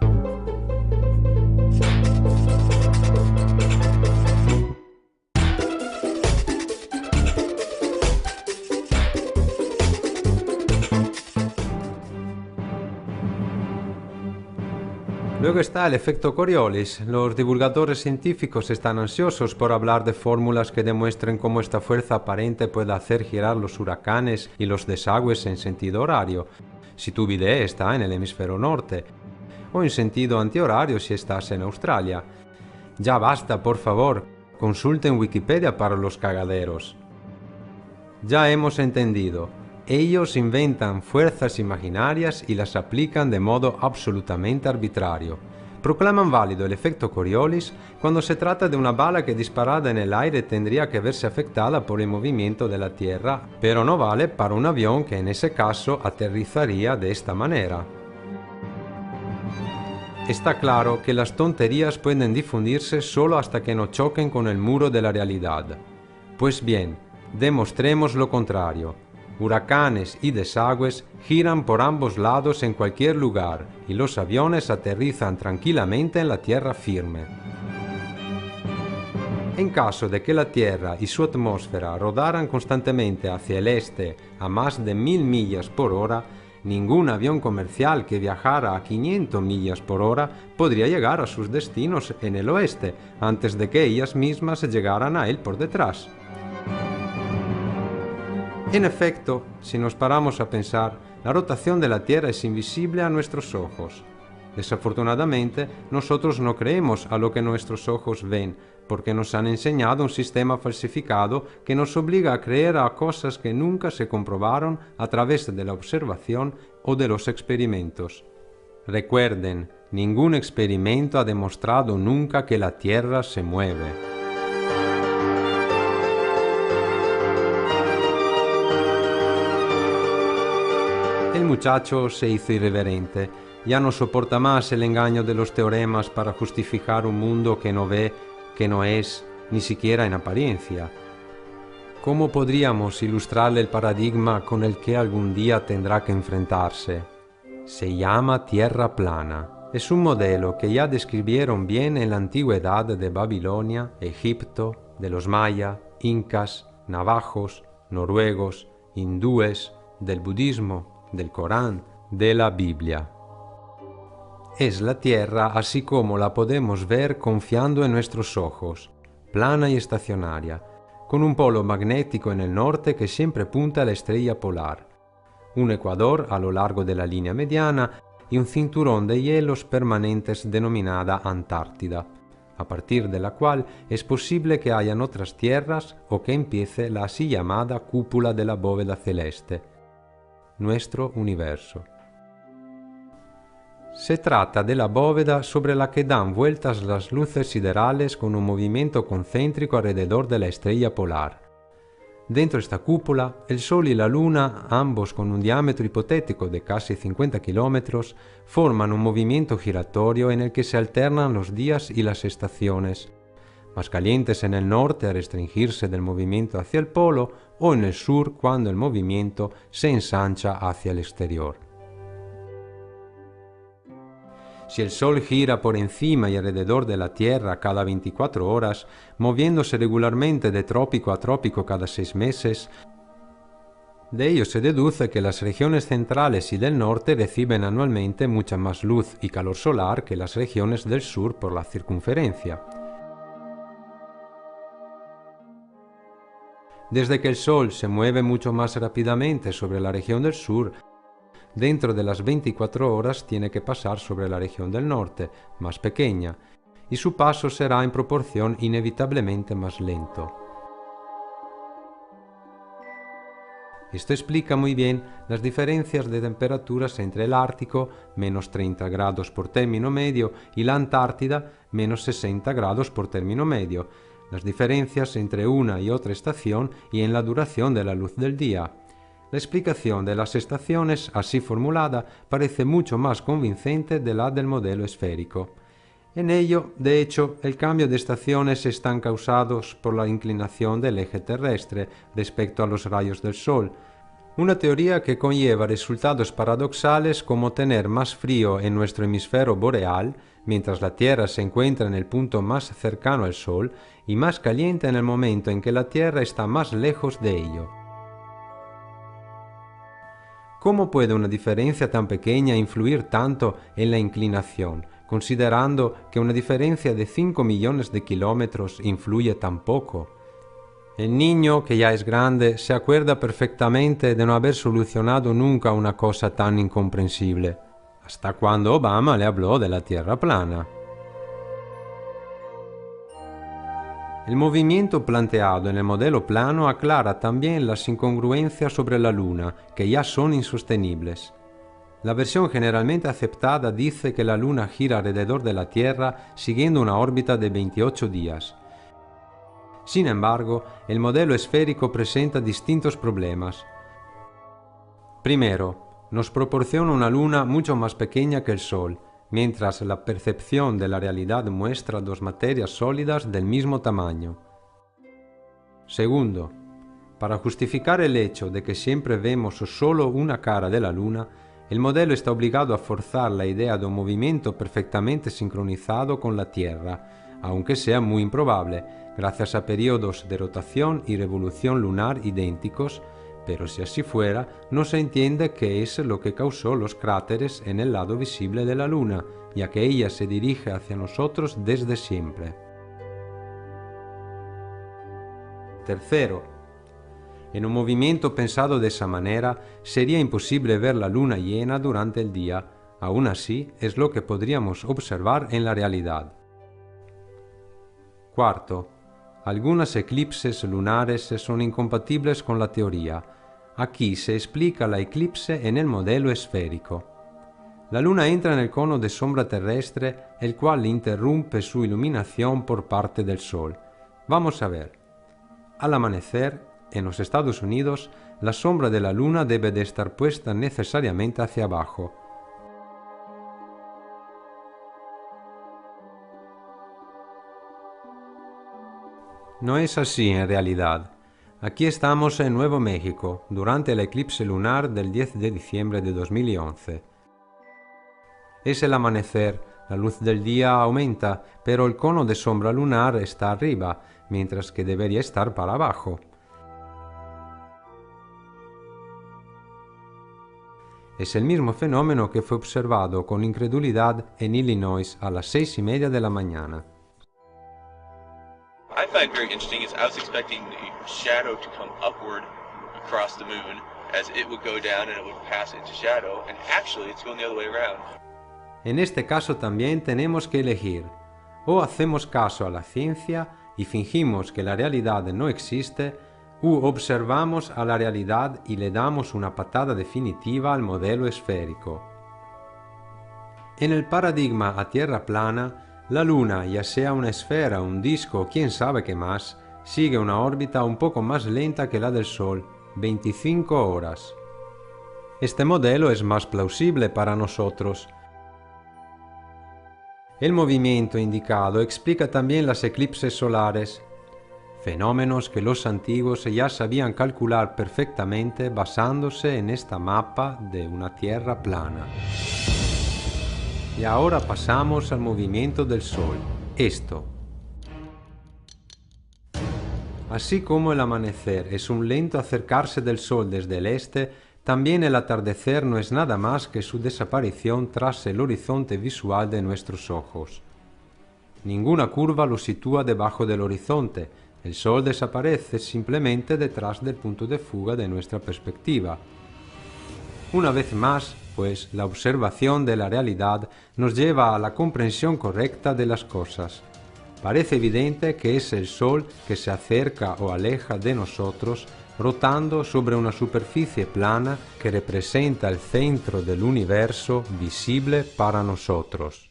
Luego está el efecto Coriolis. Los divulgadores científicos están ansiosos por hablar de fórmulas que demuestren cómo esta fuerza aparente puede hacer girar los huracanes y los desagües en sentido horario, si tu bidet está en el hemisferio norte, o en sentido antihorario si estás en Australia. Ya basta, por favor, consulten Wikipedia para los cagaderos. Ya hemos entendido. Ellos inventan fuerzas imaginarias y las aplican de modo absolutamente arbitrario. Proclaman válido el efecto Coriolis cuando se trata de una bala que disparada en el aire tendría que verse afectada por el movimiento de la Tierra, pero no vale para un avión que en ese caso aterrizaría de esta manera. Está claro que las tonterías pueden difundirse solo hasta que no choquen con el muro de la realidad. Pues bien, demostremos lo contrario. Huracanes y desagües giran por ambos lados en cualquier lugar y los aviones aterrizan tranquilamente en la tierra firme. En caso de que la Tierra y su atmósfera rodaran constantemente hacia el este a más de 1000 millas por hora, ningún avión comercial que viajara a 500 millas por hora podría llegar a sus destinos en el oeste antes de que ellas mismas llegaran a él por detrás. En efecto, si nos paramos a pensar, la rotación de la Tierra es invisible a nuestros ojos. Desafortunadamente, nosotros no creemos a lo que nuestros ojos ven, porque nos han enseñado un sistema falsificado que nos obliga a creer a cosas que nunca se comprobaron a través de la observación o de los experimentos. Recuerden, ningún experimento ha demostrado nunca que la Tierra se mueve. El muchacho se hizo irreverente. Ya no soporta más el engaño de los teoremas para justificar un mundo que no ve, que no es, ni siquiera en apariencia. ¿Cómo podríamos ilustrarle el paradigma con el que algún día tendrá que enfrentarse? Se llama Tierra plana. Es un modelo que ya describieron bien en la antigüedad de Babilonia, Egipto, de los Maya, Incas, Navajos, noruegos, hindúes, del budismo, del Corán, de la Biblia. Es la Tierra así como la podemos ver confiando en nuestros ojos, plana y estacionaria, con un polo magnético en el norte que siempre punta a la estrella polar, un ecuador a lo largo de la línea mediana y un cinturón de hielos permanentes denominada Antártida, a partir de la cual es posible que hayan otras tierras o que empiece la así llamada cúpula de la bóveda celeste, nuestro universo. Se trata de la bóveda sobre la que dan vueltas las luces siderales con un movimiento concéntrico alrededor de la estrella polar. Dentro de esta cúpula, el Sol y la Luna, ambos con un diámetro hipotético de casi 50 kilómetros, forman un movimiento giratorio en el que se alternan los días y las estaciones, más calientes en el norte al restringirse del movimiento hacia el polo o en el sur cuando el movimiento se ensancha hacia el exterior. Si el Sol gira por encima y alrededor de la Tierra cada 24 horas, moviéndose regularmente de trópico a trópico cada 6 meses, de ello se deduce que las regiones centrales y del norte reciben anualmente mucha más luz y calor solar que las regiones del sur por la circunferencia. Desde que el Sol se mueve mucho más rápidamente sobre la región del sur, dentro de las 24 horas tiene que pasar sobre la región del norte, más pequeña, y su paso será en proporción inevitablemente más lento. Esto explica muy bien las diferencias de temperaturas entre el Ártico, menos 30 grados por término medio, y la Antártida, menos 60 grados por término medio, las diferencias entre una y otra estación y en la duración de la luz del día. La explicación de las estaciones, así formulada, parece mucho más convincente de la del modelo esférico. En ello, de hecho, el cambio de estaciones están causados por la inclinación del eje terrestre respecto a los rayos del Sol, una teoría que conlleva resultados paradoxales como tener más frío en nuestro hemisferio boreal, mientras la Tierra se encuentra en el punto más cercano al Sol, y más caliente en el momento en que la Tierra está más lejos de ello. ¿Cómo puede una diferencia tan pequeña influir tanto en la inclinación, considerando que una diferencia de 5 millones de kilómetros influye tan poco. El niño, que ya es grande, se acuerda perfectamente de no haber solucionado nunca una cosa tan incomprensible, hasta cuando Obama le habló de la Tierra plana. El movimiento planteado en el modelo plano aclara también las incongruencias sobre la Luna, que ya son insostenibles. La versión generalmente aceptada dice que la Luna gira alrededor de la Tierra siguiendo una órbita de 28 días. Sin embargo, el modelo esférico presenta distintos problemas. Primero, nos proporciona una Luna mucho más pequeña que el Sol, mientras la percepción de la realidad muestra dos materias sólidas del mismo tamaño. Segundo, para justificar el hecho de que siempre vemos solo una cara de la Luna, el modelo está obligado a forzar la idea de un movimiento perfectamente sincronizado con la Tierra, aunque sea muy improbable, gracias a periodos de rotación y revolución lunar idénticos, pero si así fuera, no se entiende qué es lo que causó los cráteres en el lado visible de la Luna, ya que ella se dirige hacia nosotros desde siempre. Tercero, en un movimiento pensado de esa manera, sería imposible ver la Luna llena durante el día. Aún así, es lo que podríamos observar en la realidad. Cuarto, algunos eclipses lunares son incompatibles con la teoría. Aquí se explica la eclipse en el modelo esférico. La Luna entra en el cono de sombra terrestre, el cual interrumpe su iluminación por parte del Sol. Vamos a ver. Al amanecer, en los Estados Unidos, la sombra de la Luna debe de estar puesta necesariamente hacia abajo. No es así en realidad. Aquí estamos en Nuevo México, durante el eclipse lunar del 10 de diciembre de 2011. Es el amanecer, la luz del día aumenta, pero el cono de sombra lunar está arriba, mientras que debería estar para abajo. Es el mismo fenómeno que fue observado con incredulidad en Illinois a las 6:30 de la mañana. I find very interesting is I was expecting the shadow to come upward across the moon as it would go down and it would pass into shadow, and actually it's going the other way around. En este caso también tenemos que elegir. O hacemos caso a la ciencia y fingimos que la realidad no existe, u observamos a la realidad y le damos una patada definitiva al modelo esférico. En el paradigma a Tierra plana, la Luna, ya sea una esfera, un disco o quién sabe qué más, sigue una órbita un poco más lenta que la del Sol, 25 horas. Este modelo es más plausible para nosotros. El movimiento indicado explica también las eclipses solares, fenómenos que los antiguos ya sabían calcular perfectamente basándose en esta mapa de una Tierra plana. Y ahora pasamos al movimiento del Sol, esto. Así como el amanecer es un lento acercarse del Sol desde el este, también el atardecer no es nada más que su desaparición tras el horizonte visual de nuestros ojos. Ninguna curva lo sitúa debajo del horizonte, el Sol desaparece simplemente detrás del punto de fuga de nuestra perspectiva. Una vez más, pues, la observación de la realidad nos lleva a la comprensión correcta de las cosas. Parece evidente que es el Sol que se acerca o aleja de nosotros, rotando sobre una superficie plana que representa el centro del universo visible para nosotros.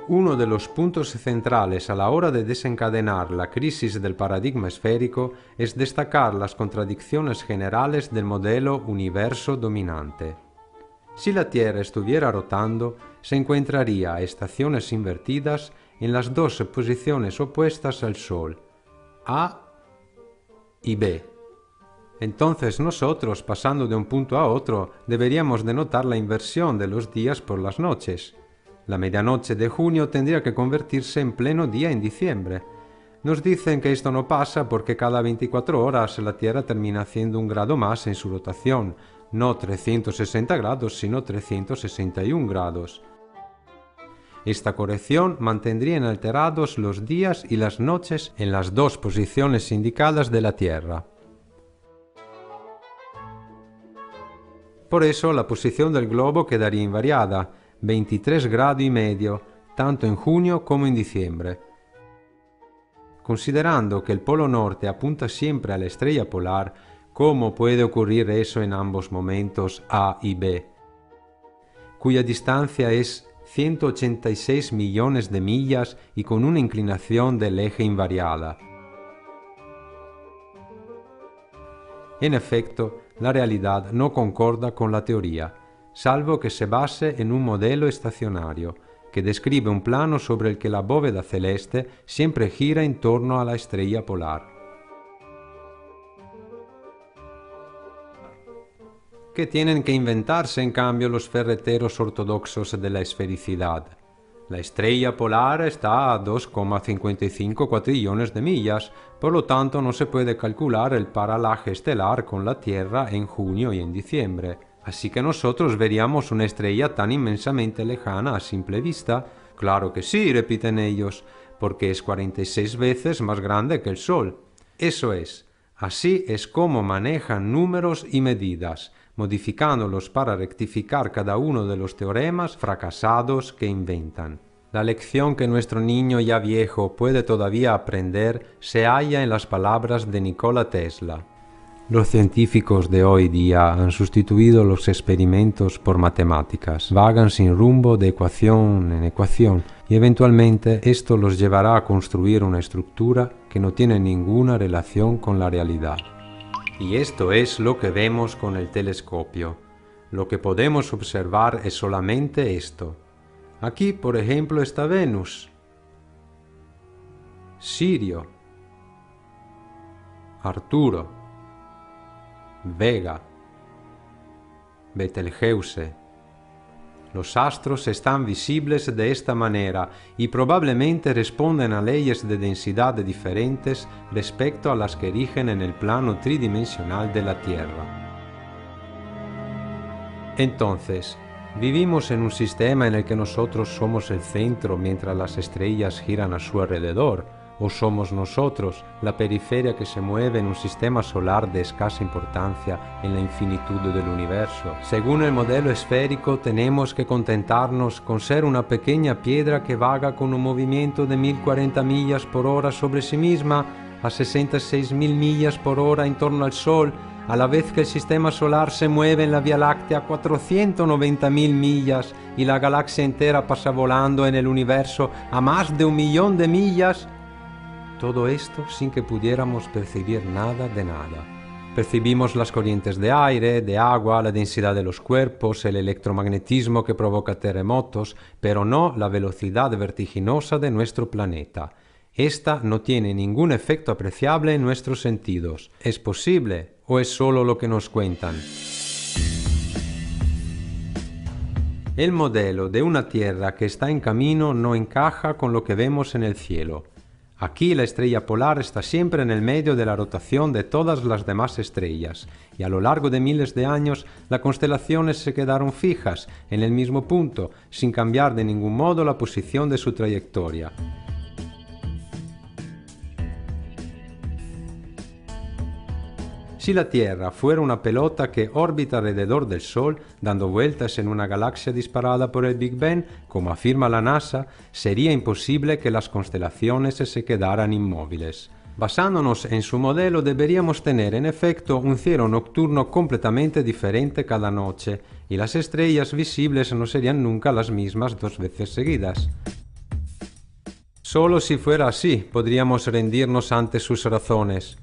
Uno de los puntos centrales a la hora de desencadenar la crisis del paradigma esférico es destacar las contradicciones generales del modelo universo dominante. Si la Tierra estuviera rotando, se encontraría a estaciones invertidas en las dos posiciones opuestas al Sol, A y B. Entonces nosotros, pasando de un punto a otro, deberíamos de notar la inversión de los días por las noches. La medianoche de junio tendría que convertirse en pleno día en diciembre. Nos dicen que esto no pasa porque cada 24 horas la Tierra termina haciendo un grado más en su rotación, no 360 grados, sino 361 grados. Esta corrección mantendría inalterados los días y las noches en las dos posiciones indicadas de la Tierra. Por eso la posición del globo quedaría invariada, 23,5 grados, tanto en junio como en diciembre. Considerando que el polo norte apunta siempre a la estrella polar, ¿cómo puede ocurrir eso en ambos momentos A y B? Cuya distancia es 186 millones de millas y con una inclinación del eje invariada. En efecto, la realidad no concorda con la teoría, salvo que se base en un modelo estacionario, que describe un plano sobre el que la bóveda celeste siempre gira en torno a la estrella polar. ¿Qué tienen que inventarse en cambio los ferreteros ortodoxos de la esfericidad? La estrella polar está a 2,55 cuatrillones de millas, por lo tanto no se puede calcular el paralaje estelar con la Tierra en junio y en diciembre. Así que nosotros veríamos una estrella tan inmensamente lejana a simple vista. Claro que sí, repiten ellos, porque es 46 veces más grande que el Sol. Eso es, así es como manejan números y medidas, modificándolos para rectificar cada uno de los teoremas fracasados que inventan. La lección que nuestro niño ya viejo puede todavía aprender se halla en las palabras de Nikola Tesla. Los científicos de hoy día han sustituido los experimentos por matemáticas, vagan sin rumbo de ecuación en ecuación, y eventualmente esto los llevará a construir una estructura que no tiene ninguna relación con la realidad. Y esto es lo que vemos con el telescopio. Lo que podemos observar es solamente esto. Aquí, por ejemplo, está Venus, Sirio, Arturo, Vega, Betelgeuse. Los astros están visibles de esta manera y probablemente responden a leyes de densidad diferentes respecto a las que rigen en el plano tridimensional de la Tierra. Entonces, ¿vivimos en un sistema en el que nosotros somos el centro mientras las estrellas giran a su alrededor? ¿O somos nosotros la periferia que se mueve en un sistema solar de escasa importancia en la infinitud del universo? Según el modelo esférico, tenemos que contentarnos con ser una pequeña piedra que vaga con un movimiento de 1040 millas por hora sobre sí misma, a 66.000 millas por hora en torno al Sol, a la vez que el sistema solar se mueve en la Vía Láctea a 490.000 millas y la galaxia entera pasa volando en el universo a más de 1 millón de millas. Todo esto sin que pudiéramos percibir nada de nada. Percibimos las corrientes de aire, de agua, la densidad de los cuerpos, el electromagnetismo que provoca terremotos, pero no la velocidad vertiginosa de nuestro planeta. Esta no tiene ningún efecto apreciable en nuestros sentidos. ¿Es posible o es solo lo que nos cuentan? El modelo de una Tierra que está en camino no encaja con lo que vemos en el cielo. Aquí la estrella polar está siempre en el medio de la rotación de todas las demás estrellas, y a lo largo de miles de años las constelaciones se quedaron fijas en el mismo punto, sin cambiar de ningún modo la posición de su trayectoria. Si la Tierra fuera una pelota que orbita alrededor del Sol, dando vueltas en una galaxia disparada por el Big Bang, como afirma la NASA, sería imposible que las constelaciones se quedaran inmóviles. Basándonos en su modelo, deberíamos tener en efecto un cielo nocturno completamente diferente cada noche, y las estrellas visibles no serían nunca las mismas 2 veces seguidas. Solo si fuera así, podríamos rendirnos ante sus razones.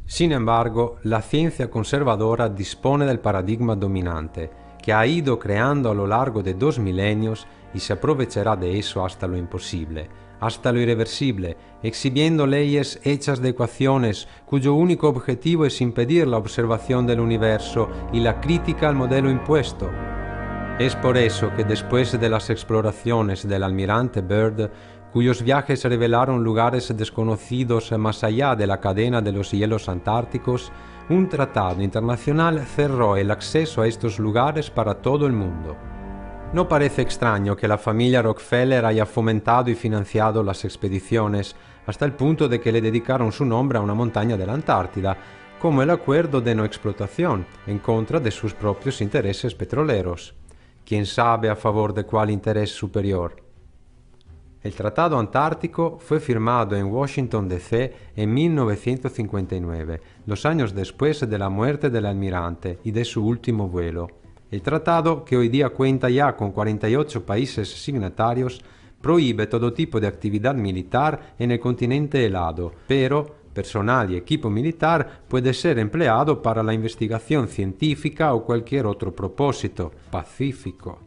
Sin embargo, la ciencia conservadora dispone del paradigma dominante, que ha ido creando a lo largo de 2 milenios y se aprovechará de eso hasta lo imposible, hasta lo irreversible, exhibiendo leyes hechas de ecuaciones cuyo único objetivo es impedir la observación del universo y la crítica al modelo impuesto. Es por eso que después de las exploraciones del almirante Byrd, cuyos viajes revelaron lugares desconocidos más allá de la cadena de los hielos antárticos, un tratado internacional cerró el acceso a estos lugares para todo el mundo. No parece extraño que la familia Rockefeller haya fomentado y financiado las expediciones, hasta el punto de que le dedicaron su nombre a una montaña de la Antártida, como el acuerdo de no explotación, en contra de sus propios intereses petroleros. ¿Quién sabe a favor de cuál interés superior? El Tratado Antártico fue firmado en Washington, D.C. en 1959, 2 años después de la muerte del almirante y de su último vuelo. El tratado, que hoy día cuenta ya con 48 países signatarios, prohíbe todo tipo de actividad militar en el continente helado, pero personal y equipo militar puede ser empleado para la investigación científica o cualquier otro propósito pacífico.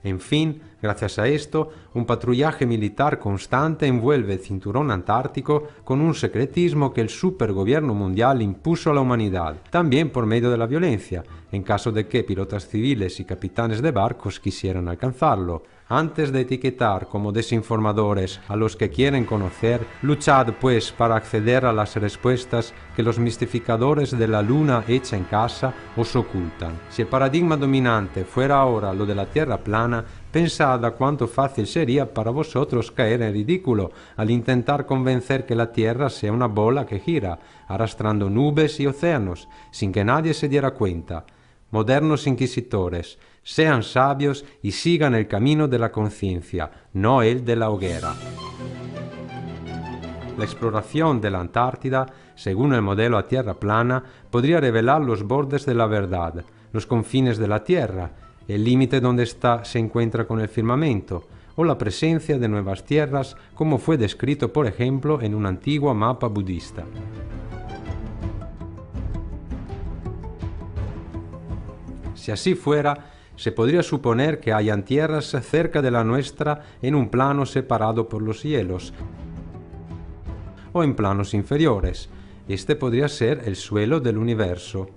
En fin, gracias a esto, un patrullaje militar constante envuelve el cinturón antártico con un secretismo que el supergobierno mundial impuso a la humanidad, también por medio de la violencia, en caso de que pilotas civiles y capitanes de barcos quisieran alcanzarlo. Antes de etiquetar como desinformadores a los que quieren conocer, luchad pues para acceder a las respuestas que los mistificadores de la luna hecha en casa os ocultan. Si el paradigma dominante fuera ahora lo de la Tierra plana, pensad a cuánto fácil sería para vosotros caer en ridículo al intentar convencer que la Tierra sea una bola que gira, arrastrando nubes y océanos, sin que nadie se diera cuenta. Modernos inquisitores, sean sabios y sigan el camino de la conciencia, no el de la hoguera. La exploración de la Antártida, según el modelo a tierra plana, podría revelar los bordes de la verdad, los confines de la Tierra, el límite donde ésta se encuentra con el firmamento, o la presencia de nuevas tierras, como fue descrito, por ejemplo, en un antiguo mapa budista. Si así fuera, se podría suponer que hayan tierras cerca de la nuestra en un plano separado por los hielos, o en planos inferiores. Este podría ser el suelo del universo.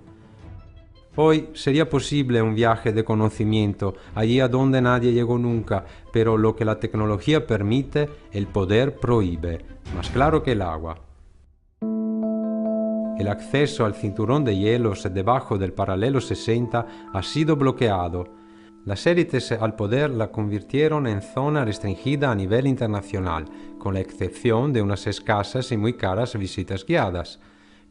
Hoy sería posible un viaje de conocimiento allí a donde nadie llegó nunca, pero lo que la tecnología permite, el poder prohíbe, más claro que el agua. El acceso al cinturón de hielos debajo del paralelo 60 ha sido bloqueado. Las élites al poder la convirtieron en zona restringida a nivel internacional, con la excepción de unas escasas y muy caras visitas guiadas,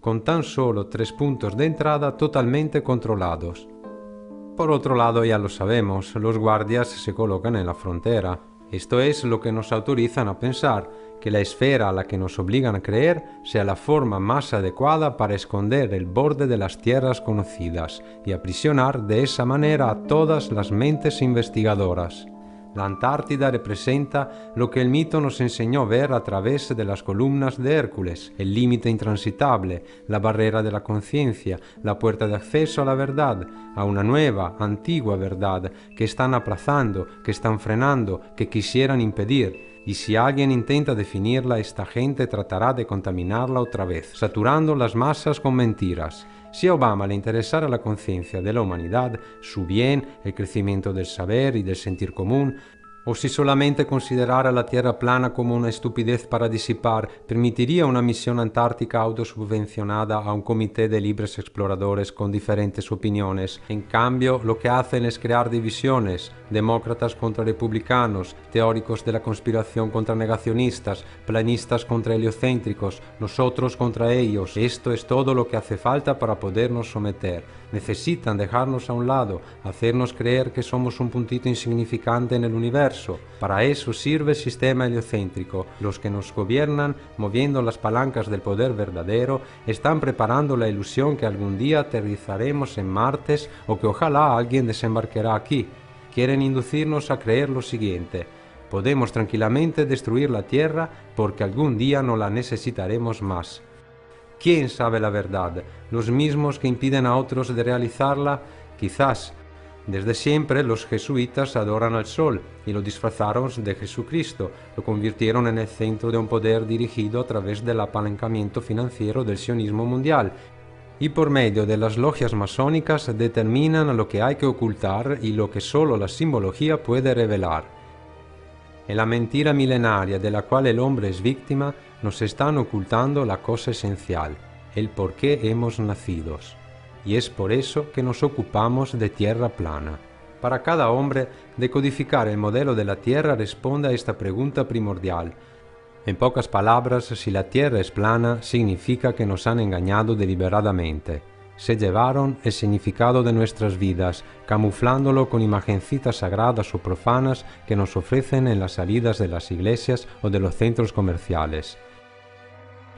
con tan solo 3 puntos de entrada totalmente controlados. Por otro lado, ya lo sabemos, los guardias se colocan en la frontera. Esto es lo que nos autorizan a pensar que la esfera a la que nos obligan a creer sea la forma más adecuada para esconder el borde de las tierras conocidas y aprisionar de esa manera a todas las mentes investigadoras. La Antártida representa lo que el mito nos enseñó ver a través de las columnas de Hércules, el límite intransitable, la barrera de la conciencia, la puerta de acceso a la verdad, a una nueva, antigua verdad que están aplazando, que están frenando, que quisieran impedir. Y si alguien intenta definirla, esta gente tratará de contaminarla otra vez, saturando las masas con mentiras. Si a Obama le interesara la conciencia de la humanidad, su bien, el crecimiento del saber y del sentir común, o si solamente considerara la Tierra plana como una estupidez para disipar, permitiría una misión antártica autosubvencionada a un comité de libres exploradores con diferentes opiniones. En cambio, lo que hacen es crear divisiones, demócratas contra republicanos, teóricos de la conspiración contra negacionistas, planistas contra heliocéntricos, nosotros contra ellos. Esto es todo lo que hace falta para podernos someter. Necesitan dejarnos a un lado, hacernos creer que somos un puntito insignificante en el universo. Para eso sirve el sistema heliocéntrico. Los que nos gobiernan, moviendo las palancas del poder verdadero, están preparando la ilusión que algún día aterrizaremos en Marte o que ojalá alguien desembarcará aquí. Quieren inducirnos a creer lo siguiente: podemos tranquilamente destruir la Tierra porque algún día no la necesitaremos más. ¿Quién sabe la verdad? ¿Los mismos que impiden a otros de realizarla? Quizás. Desde siempre los jesuitas adoran al sol y lo disfrazaron de Jesucristo, lo convirtieron en el centro de un poder dirigido a través del apalancamiento financiero del sionismo mundial, y por medio de las logias masónicas determinan lo que hay que ocultar y lo que solo la simbología puede revelar. En la mentira milenaria de la cual el hombre es víctima, nos están ocultando la cosa esencial, el por qué hemos nacido. Y es por eso que nos ocupamos de tierra plana. Para cada hombre, decodificar el modelo de la Tierra responde a esta pregunta primordial. En pocas palabras, si la Tierra es plana, significa que nos han engañado deliberadamente. Se llevaron el significado de nuestras vidas, camuflándolo con imagencitas sagradas o profanas que nos ofrecen en las salidas de las iglesias o de los centros comerciales.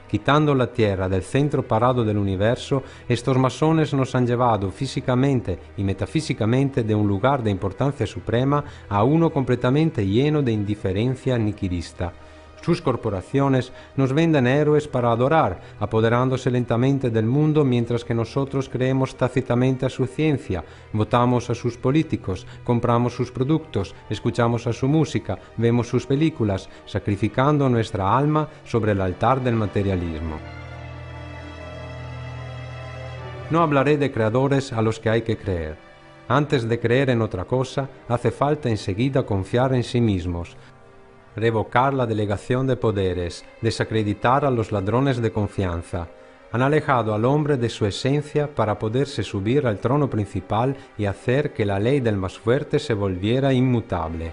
Quitando la Tierra del centro parado del universo, estos masones nos han llevado físicamente y metafísicamente de un lugar de importancia suprema a uno completamente lleno de indiferencia nihilista. Sus corporaciones nos venden héroes para adorar, apoderándose lentamente del mundo mientras que nosotros creemos tácitamente a su ciencia, votamos a sus políticos, compramos sus productos, escuchamos a su música, vemos sus películas, sacrificando nuestra alma sobre el altar del materialismo. No hablaré de creadores a los que hay que creer. Antes de creer en otra cosa, hace falta enseguida confiar en sí mismos, revocar la delegación de poderes, desacreditar a los ladrones de confianza. Han alejado al hombre de su esencia para poderse subir al trono principal y hacer que la ley del más fuerte se volviera inmutable.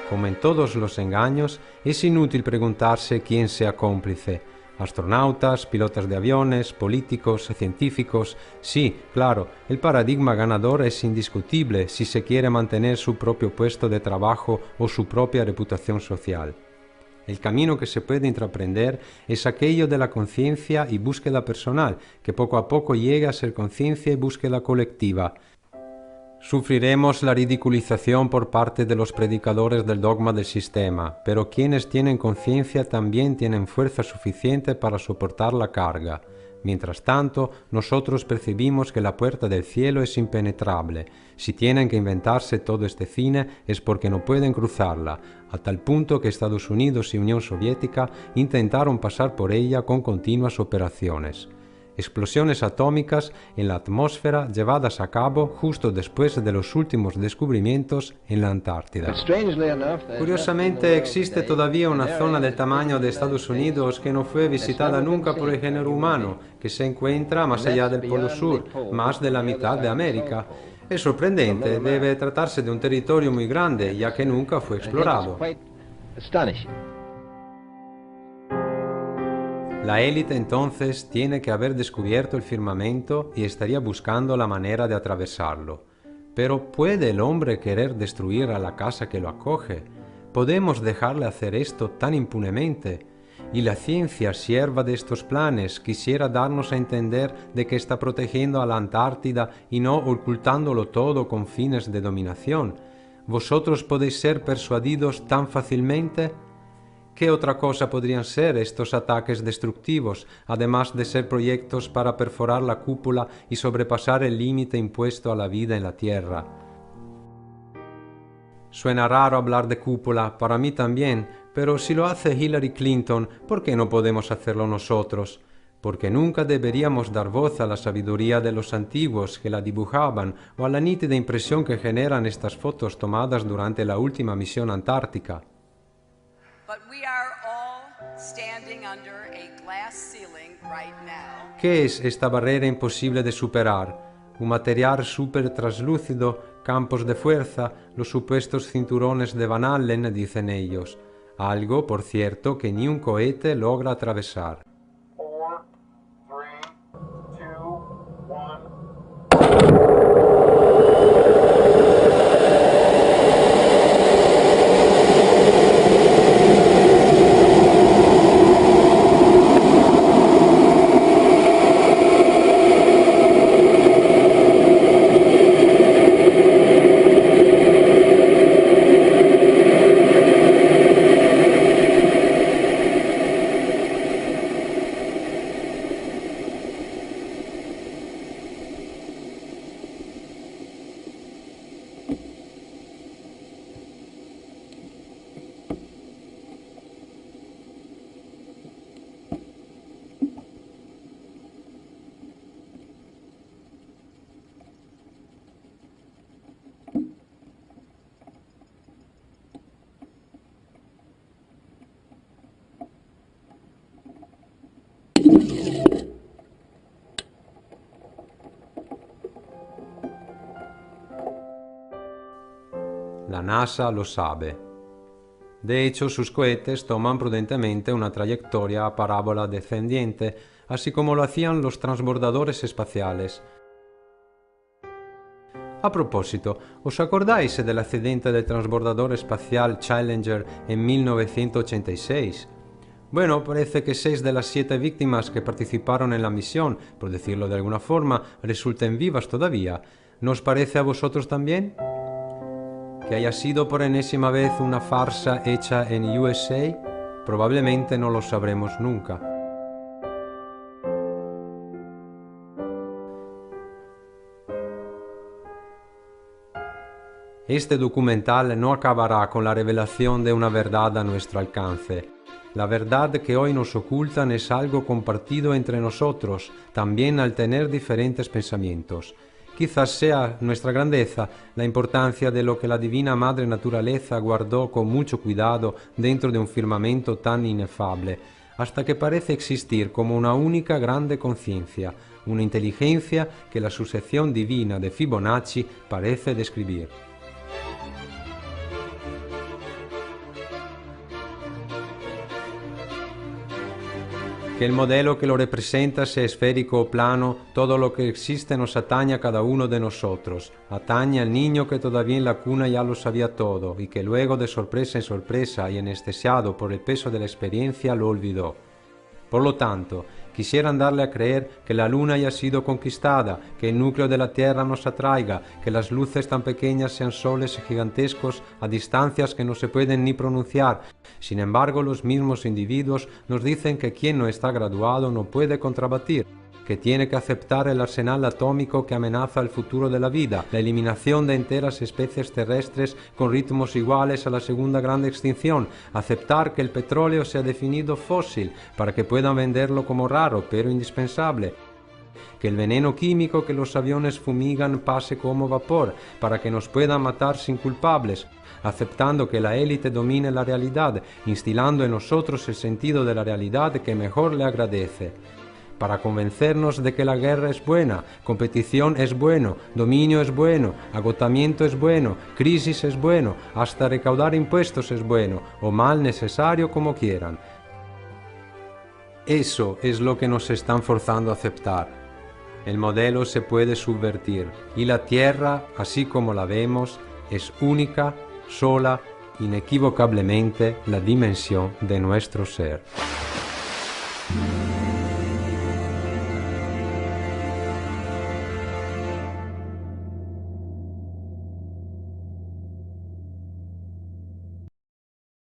Como en todos los engaños, es inútil preguntarse quién sea cómplice. Astronautas, pilotos de aviones, políticos, científicos. Sí, claro, el paradigma ganador es indiscutible si se quiere mantener su propio puesto de trabajo o su propia reputación social. El camino que se puede intraprender es aquello de la conciencia y búsqueda personal, que poco a poco llega a ser conciencia y búsqueda colectiva. Sufriremos la ridiculización por parte de los predicadores del dogma del sistema, pero quienes tienen conciencia también tienen fuerza suficiente para soportar la carga. Mientras tanto, nosotros percibimos que la puerta del cielo es impenetrable. Si tienen que inventarse todo este cine es porque no pueden cruzarla, a tal punto que Estados Unidos y Unión Soviética intentaron pasar por ella con continuas operaciones. Explosiones atómicas en la atmósfera llevadas a cabo justo después de los últimos descubrimientos en la Antártida. Curiosamente, existe todavía una zona del tamaño de Estados Unidos que no fue visitada nunca por el género humano, que se encuentra más allá del Polo Sur, más de la mitad de América. Es sorprendente, debe tratarse de un territorio muy grande, ya que nunca fue explorado. La élite entonces tiene que haber descubierto el firmamento y estaría buscando la manera de atravesarlo. Pero ¿puede el hombre querer destruir a la casa que lo acoge? ¿Podemos dejarle hacer esto tan impunemente? Y la ciencia, sierva de estos planes, quisiera darnos a entender de que está protegiendo a la Antártida y no ocultándolo todo con fines de dominación. ¿Vosotros podéis ser persuadidos tan fácilmente? ¿Qué otra cosa podrían ser estos ataques destructivos, además de ser proyectos para perforar la cúpula y sobrepasar el límite impuesto a la vida en la Tierra? Suena raro hablar de cúpula, para mí también, pero si lo hace Hillary Clinton, ¿por qué no podemos hacerlo nosotros? Porque nunca deberíamos dar voz a la sabiduría de los antiguos que la dibujaban o a la nítida impresión que generan estas fotos tomadas durante la última misión antártica. ¿Qué es esta barrera imposible de superar? Un material súper translúcido, campos de fuerza, los supuestos cinturones de Van Allen, dicen ellos. Algo, por cierto, que ni un cohete logra atravesar. 4, 3, 2, 1. La NASA lo sabe. De hecho, sus cohetes toman prudentemente una trayectoria a parábola descendiente, así como lo hacían los transbordadores espaciales. A propósito, ¿os acordáis del accidente del transbordador espacial Challenger en 1986? Bueno, parece que 6 de las 7 víctimas que participaron en la misión, por decirlo de alguna forma, resulten vivas todavía. ¿No os parece a vosotros también? ¿Que haya sido por enésima vez una farsa hecha en USA? Probablemente no lo sabremos nunca. Este documental no acabará con la revelación de una verdad a nuestro alcance. La verdad que hoy nos ocultan es algo compartido entre nosotros, también al tener diferentes pensamientos. Quizás sea nuestra grandeza la importancia de lo que la divina Madre Naturaleza guardó con mucho cuidado dentro de un firmamento tan inefable, hasta que parece existir como una única grande conciencia, una inteligencia que la sucesión divina de Fibonacci parece describir. Que el modelo que lo representa sea esférico o plano, todo lo que existe nos atañe a cada uno de nosotros. Atañe al niño que todavía en la cuna ya lo sabía todo y que luego de sorpresa en sorpresa y anestesiado por el peso de la experiencia lo olvidó. Por lo tanto, quisieran darle a creer que la luna haya sido conquistada, que el núcleo de la Tierra nos atraiga, que las luces tan pequeñas sean soles gigantescos a distancias que no se pueden ni pronunciar. Sin embargo, los mismos individuos nos dicen que quien no está graduado no puede contrabatir, que tiene que aceptar el arsenal atómico que amenaza el futuro de la vida, la eliminación de enteras especies terrestres con ritmos iguales a la segunda gran extinción, aceptar que el petróleo sea definido fósil para que puedan venderlo como raro pero indispensable, que el veneno químico que los aviones fumigan pase como vapor para que nos puedan matar sin culpables, aceptando que la élite domine la realidad, instilando en nosotros el sentido de la realidad que mejor le agradece, para convencernos de que la guerra es buena, competición es bueno, dominio es bueno, agotamiento es bueno, crisis es bueno, hasta recaudar impuestos es bueno, o mal necesario como quieran. Eso es lo que nos están forzando a aceptar. El modelo se puede subvertir, y la Tierra, así como la vemos, es única, sola, inequívocablemente la dimensión de nuestro ser.